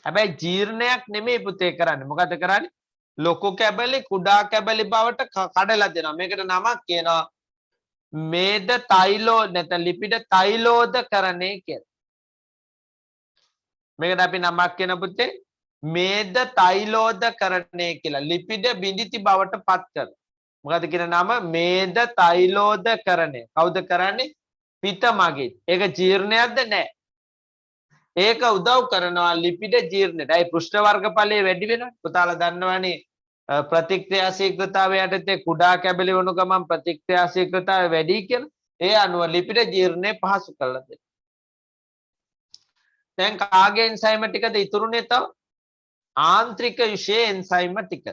[SPEAKER 1] හැබැයි ජීර්ණයක් නෙමෙයි පුතේ කරන්නේ. මොකද කරන්නේ? ලොකු කැබලි කුඩා කැබලි බවට කඩලා දෙනවා. මේකට නමක් කියනවා මේද තෛලෝද නැත්නම් ලිපිඩ තෛලෝදකරණය කියලා. මේකට අපි නමක් කියන පුතේ මේද තෛලෝදකරණය කියලා. ලිපිඩ බිඳිති බවට පත් කරනවා. මොකද කියන නම? මේද තෛලෝදකරණය. කවුද කරන්නේ? පිට මගින්. ඒක ජීර්ණයක්ද? නැහැ. ඒක උදව් කරනවා ලිපිඩ ජීර්ණයට. ඒ පෘෂ්ඨ වර්ගඵලයේ වැඩි වෙනවා. පුතාලා දන්නවනේ ප්‍රතික්‍රියා ශීඝ්‍රතාවය යටතේ කුඩා කැබලි වුණු ගමන් ප්‍රතික්‍රියා ශීඝ්‍රතාවය වැඩි කියලා. ඒ අනුව ලිපිඩ ජීර්ණය පහසු කරලා දෙනවා. දැන් කාගේ එන්සයිම ටිකද ඉතුරුනේ තව? ආන්ත්‍රික විශේෂ එන්සයිම ටික.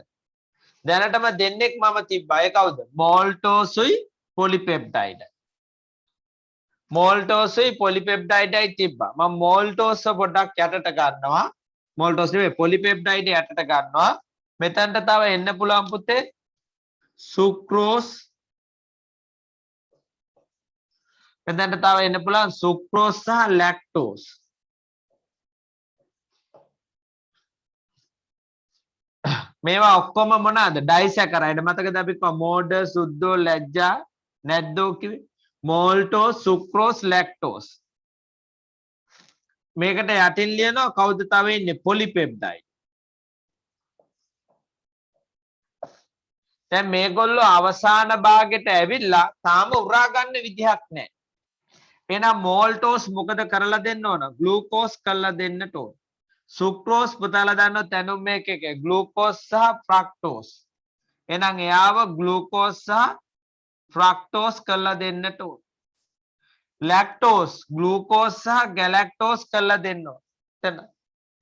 [SPEAKER 1] දැනටම දෙන්නෙක් මම තිබ්බා. ඒ කවුද? මෝල්ටෝසුයි පොලිපෙප්ටයිඩ්. මෝල්ටෝසුයි පොලිපෙප්ටයිඩයි තිබ්බා. මම මෝල්ටෝස පොඩ්ඩක් යටට ගන්නවා. මෝල්ටෝස් නෙවෙයි පොලිපෙප්ටයිඩ් යටට ගන්නවා. මෙතනට තව එන්න පුළුවන් පුතේ සුක්‍රෝස්. මෙතනට තව එන්න පුළුවන් සුක්‍රෝස් සහ ලැක්ටෝස්. මේවා ඔක්කොම මොනවාද? ඩයිසැකරයිඩ්. මතකද අපි කිව්වා මෝඩ, සුද්ධෝ, ලැජ්ජා, නැද්දෝ කිව්වේ? මෝල්ටෝස්, සුක්‍රෝස්, ලැක්ටෝස්. මේකට යටින් ලියනවා කවුද තව ඉන්නේ? පොලිපෙප්ටයිඩ්. දැන් මේගොල්ලෝ අවසාන භාගයට ඇවිල්ලා තාම උරා ගන්න විදිහක් නැහැ. එහෙනම් මෝල්ටෝස් මොකද කරලා දෙන්න ඕන? ග්ලූකෝස් කරලා දෙන්නට ඕන. සුක්‍රෝස් පුතාලා දන්නවා තැනුම් මේකක ග්ලූකෝස් සහ ෆ්‍රක්ටෝස්. එහෙනම් එයාව ග්ලූකෝස් සහ ෆ්‍රක්ටෝස් කරලා දෙන්නට ඕන. ලැක්ටෝස් ග්ලූකෝස් සහ ගැලැක්ටෝස් කරලා දෙන්න ඕන. එතන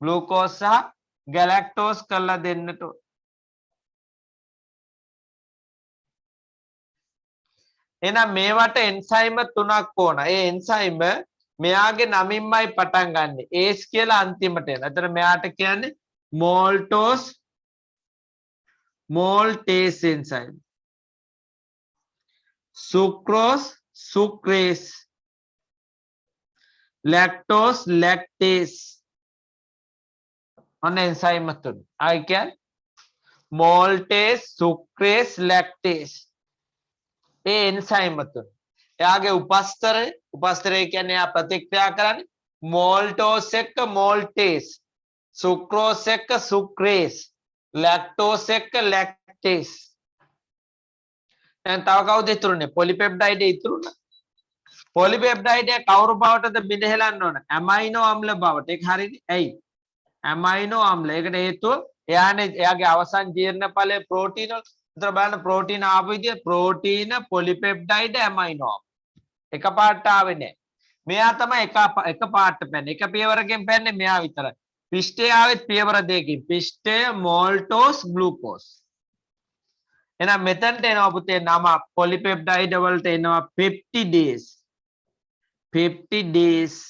[SPEAKER 1] ග්ලූකෝස් සහ ගැලැක්ටෝස් කරලා දෙන්නට ඕන. එහෙනම් මේවට එන්සයිම තුනක් ඕන. ඒ එන්සයිම මෙයාගේ නමින්මයි පටන් ගන්නෙ. ඒස් කියලා අන්තිමට එන. එතන මෙයාට කියන්නේ maltose enzyme. sucrose sucrase. lactose lactase. ඔන්න එන්සයිම තුන. ආයි කියන්නේ maltase sucrase lactase. ඒ එන්සයිම තුන. එයාගේ උපස්තරය කියන්නේ එයා ප්‍රතික්‍රියා කරන්නේ maltose එක්ක maltase, sucrose එක්ක sucrase, lactose එක්ක lactase. දැන් තව කවුද ඉතුරුනේ? polypeptide ඉතුරුනා. polypeptide කවුරු බවටද බිඳහෙලන්න ඕන? ඇමයිනෝ අම්ල බවට. ඒක හරියනේ. ඇයි? ඇමයිනෝ අම්ල. ඒකට හේතුව එයාගේ අවසන් ජීර්ණ ඵලය ප්‍රෝටීන වල. උතර බලන්න ප්‍රෝටීන ආපු විදිය ප්‍රෝටීන polypeptide ඇමයිනෝ අම්ල. එක පාට ආවේ නැහැ. මෙයා තමයි එක පාට පැන්නේ. එක පියවරකින් පැන්නේ මෙයා විතරයි. පිෂ්ඨය ආවෙත් පියවර දෙකකින්. පිෂ්ඨය maltose glucose. එහෙනම් මෙතනට එනවා පුතේ නම polypeptide වලට එනවා peptidase. peptidase.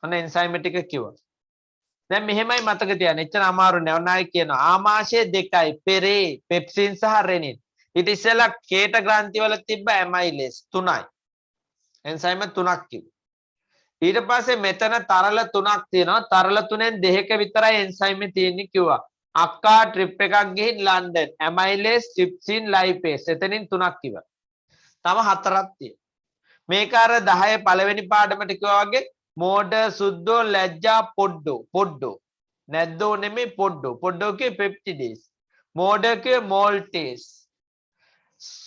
[SPEAKER 1] ඔන්න එන්සයිම් ටික කිව්වා. දැන් මෙහෙමයි මතක තියාගන්න. එච්චර අමාරු නෑ. ඔන්න ආයි කියනවා. ආමාශය දෙකයි. පෙරේ පෙප්සින් සහ රෙනින්. ඊට ඉස්සෙල්ලා කේට ග්‍රන්ථි වල තිබ්බ ඇමයිලේස් තුනයි. එන්සයිම තුනක් කිව්වා. ඊට පස්සේ මෙතන තරල තුනක් තියෙනවා. තරල තුනෙන් දෙකක විතරයි එන්සයිම් තියෙන්නේ කිව්වා. අක්කා ට්‍රිප් එකක් ගිහින් ලන්ඩන්. ඇමයිලේස්, ට්‍රිප්සින්, ලයිපේස්. එතනින් තුනක් කිව්වා. තව හතරක් තියෙනවා. මේක අර 10 පළවෙනි පාඩමට කිව්වා වගේ මෝඩ සුද්දෝ ලැජ්ජා පොඩ්ඩෝ නැද්දෝ නෙමෙයි පොඩ්ඩෝ කියේ පෙප්ටිඩේස්. මෝඩ කියේ මෝල්ටේස්.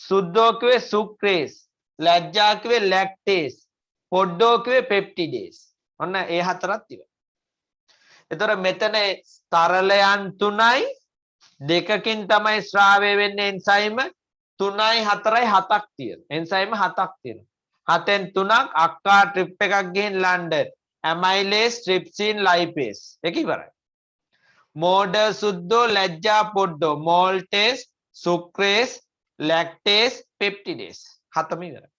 [SPEAKER 1] සුද්දෝ කියේ සුක්‍රේස්. ලැජ්ජා කියේ ලැක්ටේස්. පොඩ්ඩෝ කියේ පෙප්ටිඩේස්. ඔන්න ඒ හතරක් තිබෙනවා. එතකොට මෙතන තරලයන් තුනයි දෙකකින් තමයි ශ්‍රාවය වෙන්නේ එන්සයිම 3යි 4යි 7ක් තියෙනවා. එන්සයිම 7ක් තියෙනවා. 7න් 3ක් අක්කා ට්‍රිප් එකක් ගිහින් ලන්ඩන්. ඇමයිලේස්, ට්‍රිප්සින්, ලයිපේස්. ඒක ඉවරයි. මෝඩ සුද්දෝ ලැජ්ජා පොඩ්ඩෝ මෝල්ටේස්, සුක්‍රේස්, ලැක්ටේස්, පෙප්ටිඩේස්. හතම ඉවරයි.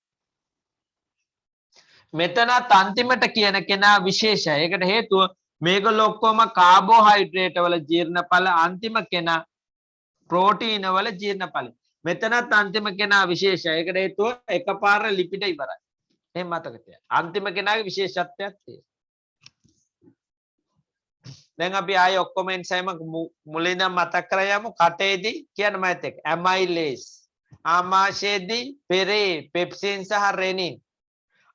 [SPEAKER 1] මෙතනත් අන්තිමට කියන කෙනා විශේෂයි. ඒකට හේතුව මේගොල්ලෝ ඔක්කොම කාබෝහයිඩ්‍රේට් වල ජීර්ණඵල අන්තිම කෙනා ප්‍රෝටීන වල ජීර්ණඵල. මෙතනත් අන්තිම කෙනා විශේෂයි. ඒකට හේතුව එකපාර ලිපිඩ ඉවරයි. එහෙම මතක තියාගන්න. අන්තිම කෙනාගේ විශේෂත්වයක් තියෙනවා. දැන් අපි ආයේ ඔක්කොම එන්සයිම මුලින්ම මතක් කරගමු. කටේදී කියන මයිත් එක්ක ඇමයිලේස්. ආමාශයේදී පෙරේ පෙප්සින් සහ රෙනින්.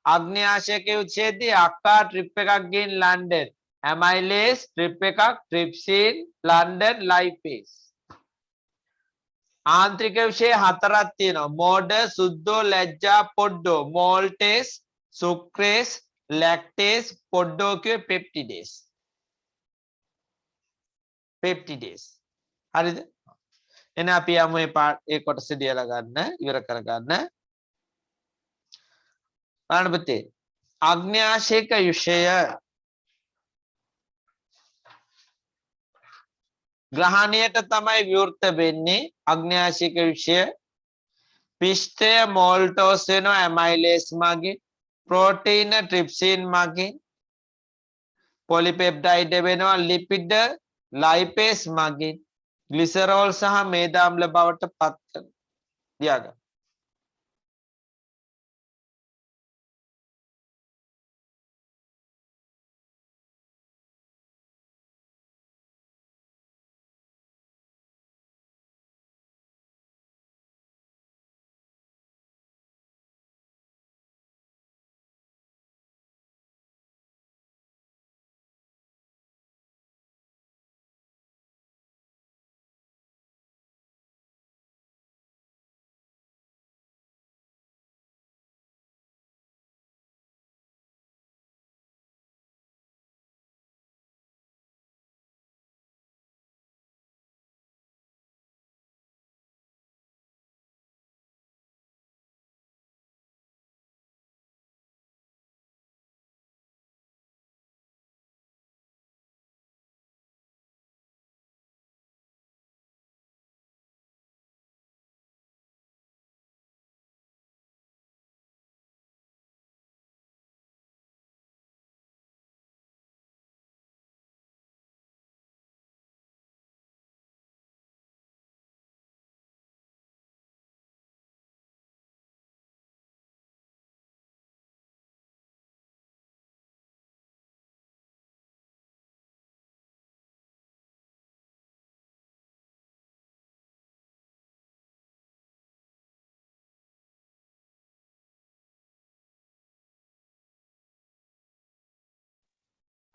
[SPEAKER 1] අග්න්‍යාශයක උච්ඡේදයේ අක්කා ට්‍රිප් එකක් ගිහින් ලන්ඩන්. ඇමයිලේස් ට්‍රිප් එකක් ට්‍රිප්සින් ලන්ඩන් ලයිපේස්. ආන්ත්‍රික විෂය හතරක් තියෙනවා. මෝඩ සුද්දෝ ලැජ්ජා පොඩ්ඩෝ මෝල්ටේස් සුක්‍රේස් ලැක්ටේස් පොඩ්ඩෝ කියේ පෙප්ටිඩේස්. පෙප්ටිඩේස්. හරිද? එහෙනම් අපි යමු ඒ කොටස දියලා ගන්න ඉවර කරගන්න. බලන්න පුතේ. අග්න්‍යාශයක විෂය ග්‍රහණයට තමයි විවෘත වෙන්නේ. අග්න්‍යාශික විෂය පිෂ්ඨය මෝල්ටෝස් වෙනවා ඇමයිලේස් මගින්. ප්‍රෝටීන ට්‍රිප්සින් මගින්. පොලිපෙප්ටයිඩ් වෙනවා ලිපිඩ ලයිපේස් මගින්. ග්ලිසරෝල් සහ මේද අම්ල බවට පත් වෙනවා. තියාගන්න.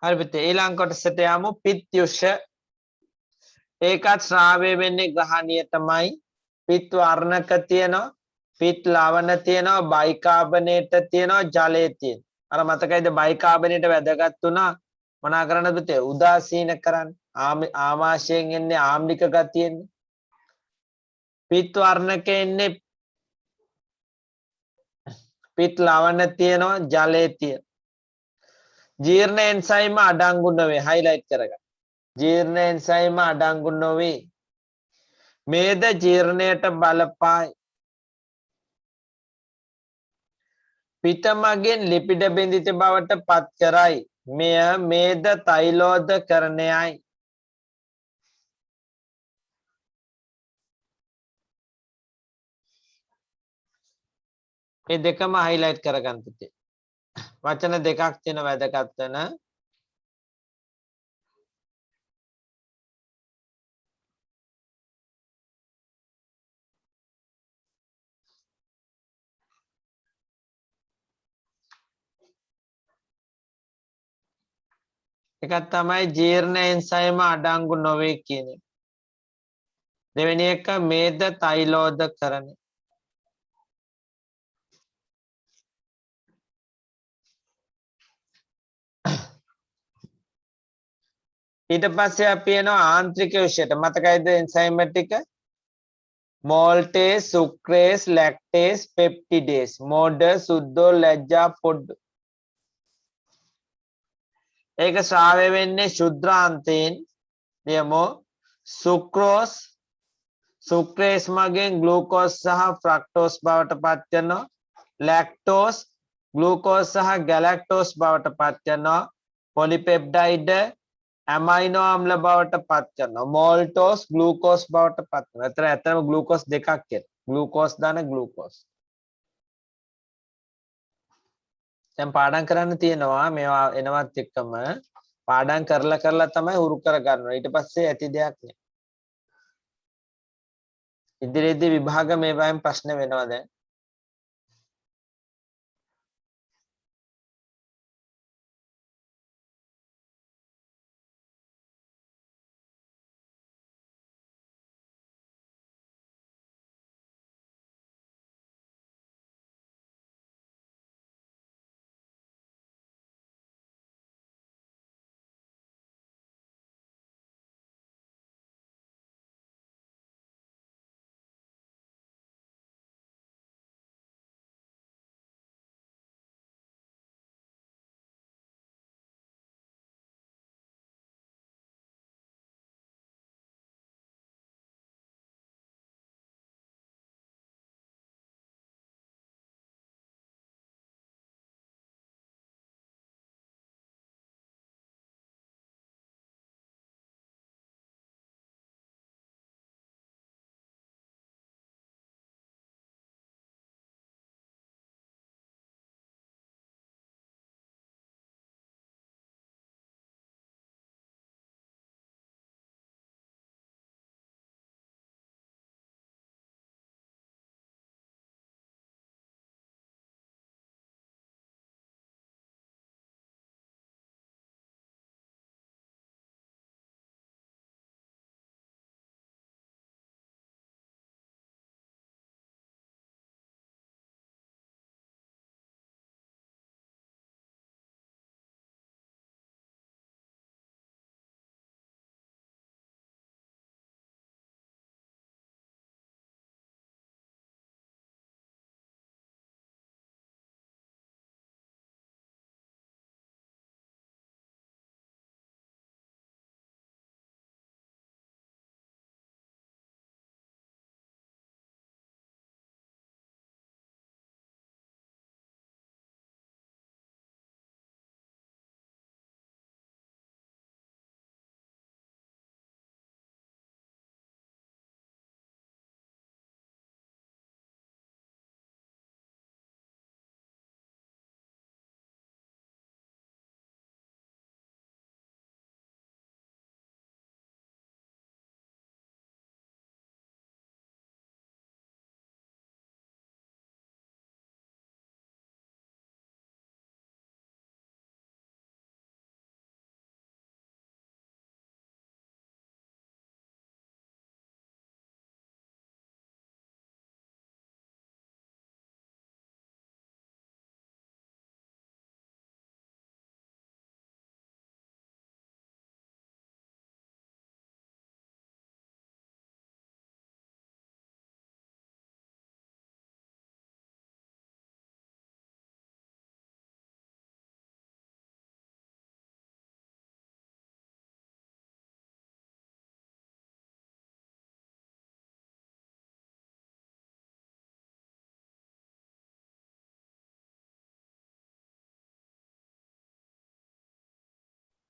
[SPEAKER 1] හරි පුතේ ඊළඟ කොටසට යමු පිත්යුෂ ඒකත් ශ්‍රාවය වෙන්නේ ග්‍රහණීය තමයි පිත් වර්ණක තියෙනවා පිත් ලවණ තියෙනවා බයිකාබනේට තියෙනවා ජලය තියෙනවා අර මතකයිද බයිකාබනේට වැදගත් වුණා මොනා කරන්නද පුතේ උදාසීන කරන්න ආමාශයෙන් එන්නේ ආම්ලික ගතියෙන්නේ පිත් වර්ණක එන්නේ පිත් ලවණ තියෙනවා ජලය තියෙනවා ජීර්ණ එන්සයිම අඩංගු නොවේ හයිලයිට් කරගන්න ජීර්ණ එන්සයිම අඩංගු නොවේ මේද ජීර්ණයට බලපායි පිට මගින් ලිපිඩ බිඳිත බවට පත් කරයි මෙය මේද තෛලෝද කරණයයි මේ දෙකම හයිලයිට් කරගන්න පුතේ වචන දෙකක් තියෙන වැදගත් වෙන එකක් තමයි ජීර්ණ එන්සයිම අඩංගු නොවේ කියන එක. දෙවෙනි එක මේද තෛලෝද කරණය. ඊට පස්සේ අපි යනවා ආන්ත්‍රික විෂයට මතකයිද එන්සයිම ටික මෝල්ටේස් සුක්‍රේස් ලැක්ටේස් පෙප්ටිඩේස් මෝඩ සුද්දෝ ලැජ්ජා පොඩ්ඩ ඒක ශ්‍රාවය වෙන්නේ ශුද්‍රාන්තයෙන් යමෝ සුක්‍රෝස් සුක්‍රේස් මගෙන් ග්ලූකෝස් සහ ෆ්‍රක්ටෝස් බවට පත් කරනවා ලැක්ටෝස් ග්ලූකෝස් සහ ගැලැක්ටෝස් බවට පත් කරනවා පොලිපෙප්ටයිඩ් ඇමයිනෝ අම්ල බවට පත් කරනවා මෝල්ටෝස් ග්ලූකෝස් බවට පත් කරනවා. එතන ඇත්තම ග්ලූකෝස් දෙකක් කියලා. ග්ලූකෝස් දාන ග්ලූකෝස්. දැන් පාඩම් කරන්න තියෙනවා මේවා එනවත් එක්කම පාඩම් කරලා තමයි හුරු කරගන්නවා. ඊට පස්සේ ඇති දෙයක් නෑ. ඉදිරියේදී විභාග මේවායින් ප්‍රශ්න වෙනවා දැන්.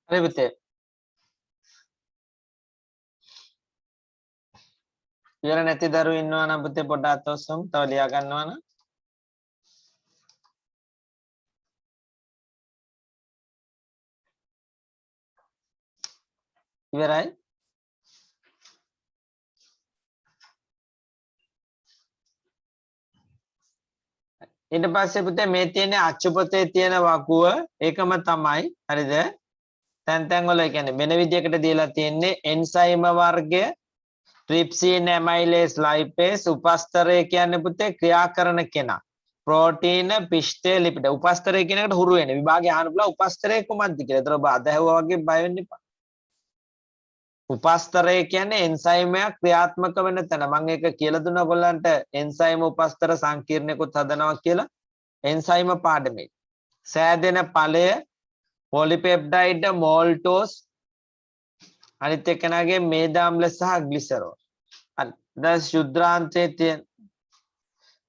[SPEAKER 1] හරි පුතේ. ඉවර නැති දරුවෝ ඉන්නවා නම් පුතේ පොඩ්ඩක් අතොස්සමු. තව ලියා ගන්නවා නම්. ඉවරයි. ඊට පස්සේ පුතේ මේ තියෙන අච්චු පොතේ තියෙන වකුව ඒකම තමයි. හරිද? තැන් වල කියන්නේ වෙන විදියකට දීලා තියෙන්නේ එන්සයිම වර්ගය ට්‍රිප්සින් ඇමයිලේස් ලයිපේස් උපස්තරය කියන්නේ පුතේ ක්‍රියා කරන කෙනා. ප්‍රෝටීන පිෂ්ඨය ලිපිඩ උපස්තරය කියන එකට හුරු වෙන්නේ. විභාගේ අහන්න පුළුවන් උපස්තරය කොහොමද කියලා. ඒතර ඔබ අදහුවා වගේ බය වෙන්න එපා. උපස්තරය කියන්නේ එන්සයිමයක් ක්‍රියාත්මක වෙන තැන. මම ඒක කියලා දුන්නා ඔයගොල්ලන්ට එන්සයිම උපස්තර සංකීර්ණයකුත් හදනවා කියලා. එන්සයිම පාඩමේ. සෑදෙන ඵලය පොලිපෙප්ටයිඩ් මෝල්ටෝස් අනිත් එක්කෙනාගේ මේදාම්ල සහ ග්ලිසරෝල්. හරි. දැන් ශුද්ධාන්තයේ තියෙන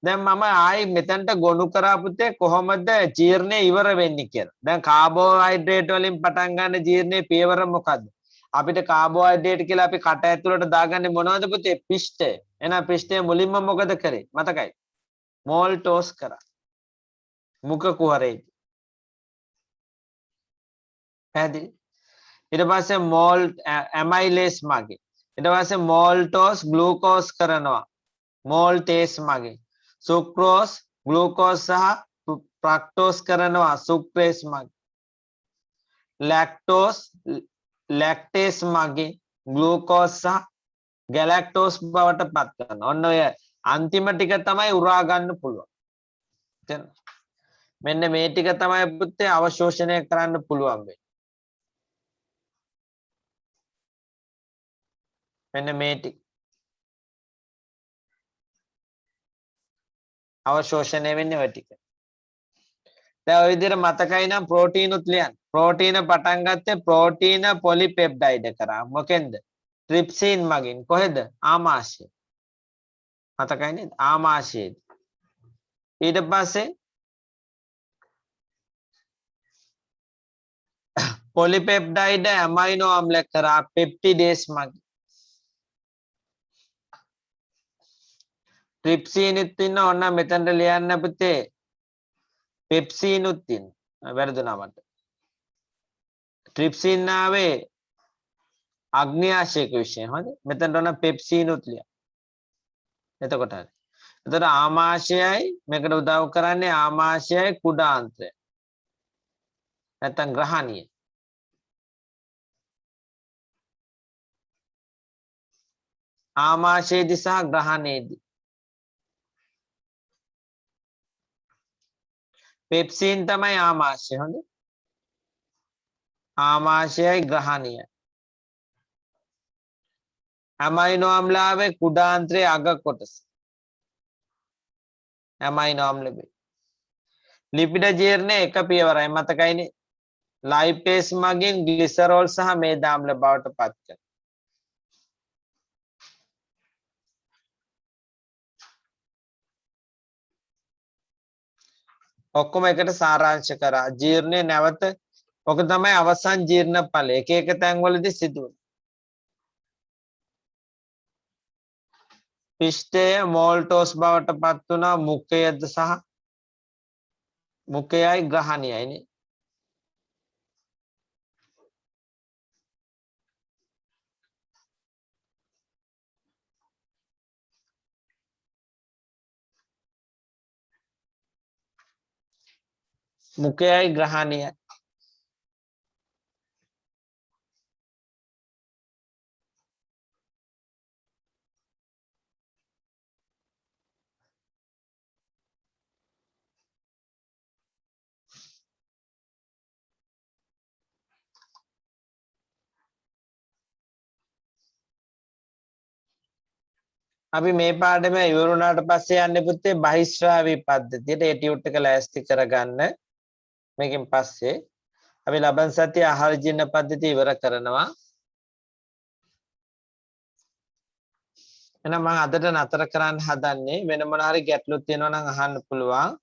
[SPEAKER 1] දැන් මම ආයි මෙතනට ගොනු කරා පුතේ කොහොමද ජීර්ණය ඉවර වෙන්නේ කියලා. දැන් කාබෝහයිඩ්‍රේට් වලින් පටන් ගන්න ජීර්ණයේ පියවර මොකද්ද? අපිට කාබෝහයිඩ්‍රේට් කියලා අපි කට ඇතුළට දාගන්නේ මොනවද පුතේ? පිෂ්ඨය. එහෙනම් පිෂ්ඨය මුලින්ම මොකද කරේ? මතකයි. මෝල්ටෝස් කරා. මුඛ කුහරේ. පැහැදිලි? ඊට පස්සේ මෝල් ඇමයිලේස් මගේ. ඊට පස්සේ මෝල්ටෝස් ග්ලූකෝස් කරනවා. මෝල්ටේස් මගේ. සුක්‍රෝස් ග්ලූකෝස් සහ ෆ්‍රක්ටෝස් කරනවා සුක්‍රේස් මගේ. ලැක්ටෝස් ලැක්ටේස් මගේ ග්ලූකෝස් සහ ගැලැක්ටෝස් බවට පත් කරනවා. ඔන්න ඔය අන්තිම ටික තමයි උරා ගන්න පුළුවන්. මෙන්න මේ ටික තමයි පුතේ අවශෝෂණය කරන්න පුළුවන් වෙන්නේ. මෙන්න මේ ටික අවශෝෂණය වෙන්නේ ඔය ටික. දැන් ඔය විදිහට මතකයි නම් ප්‍රෝටීන් උත් ලියන්න. ප්‍රෝටීන පටන් ගත්තේ ප්‍රෝටීන පොලිපෙප්ටයිඩ් කරා. මොකෙන්ද? ට්‍රිප්සින් මගින්. කොහෙද? ආමාශය. මතකයි නේද? ආමාශයේදී. ඊට පස්සේ පොලිපෙප්ටයිඩ් ඇමයිනෝ අම්ල කරා පෙප්ටිඩේස් මගින්. ට්‍රිප්සිනුත් ඉන්න ඕන මෙතනට ලියන්න පුතේ. පෙප්සිනුත් ඉන්න. වැරදුනා මට. ට්‍රිප්සින් ආවේ අග්න්‍යාශයක විශේෂ. හරිද? මෙතනට ඕන පෙප්සිනුත් ලියන්න. එතකොට හරි. එතකොට ආමාශයයි මේකට උදව් කරන්නේ ආමාශයයි කුඩාන්ත්‍රය. නැත්නම් ග්‍රහණීය. ආමාශයේදී සහ ග්‍රහණයේදී පෙප්සින් තමයි ආමාශය. හොඳ ආමාශයයි ග්‍රහණීය. ඇමයිනෝ අම්ලාවේ කුඩාන්ත්‍රයේ අග කොටස. ඇමයිනෝ අම්ල වේ. ලිපිඩ ජීර්ණය එක පියවරයි මතකයිනේ. ලයිපේස් මගින් ග්ලිසරෝල් සහ මේදාම්ල බවට පත් කරනවා. ඔක්කොම එකට සාරාංශ කරා. ජීර්ණය නැවත ඔක තමයි අවසන් ජීර්ණ ඵලය. එක එක තැන්වලදී සිදුවෙන. පිෂ්ඨය මෝල්ටෝස් බවට පත් වුණා. මුඛයද සහ මුඛයයි ග්‍රහණයයි නේ. මුඛයයි ග්‍රහණයයි. අපි මේ පාඩම ඉවර වුණාට පස්සේ යන්නේ පුතේ බහිස්රාවී පද්ධතියට. ඒ ටියුට් එක ලෑස්ති කරගන්න. මේකෙන් පස්සේ අපි ලබන සතියේ ආහාර ජීර්ණ පද්ධතිය ඉවර කරනවා. එහෙනම් මම අදට නතර කරන්න හදන්නේ. වෙන මොන හරි ගැටලුවක් තියෙනවා නම් අහන්න පුළුවන්.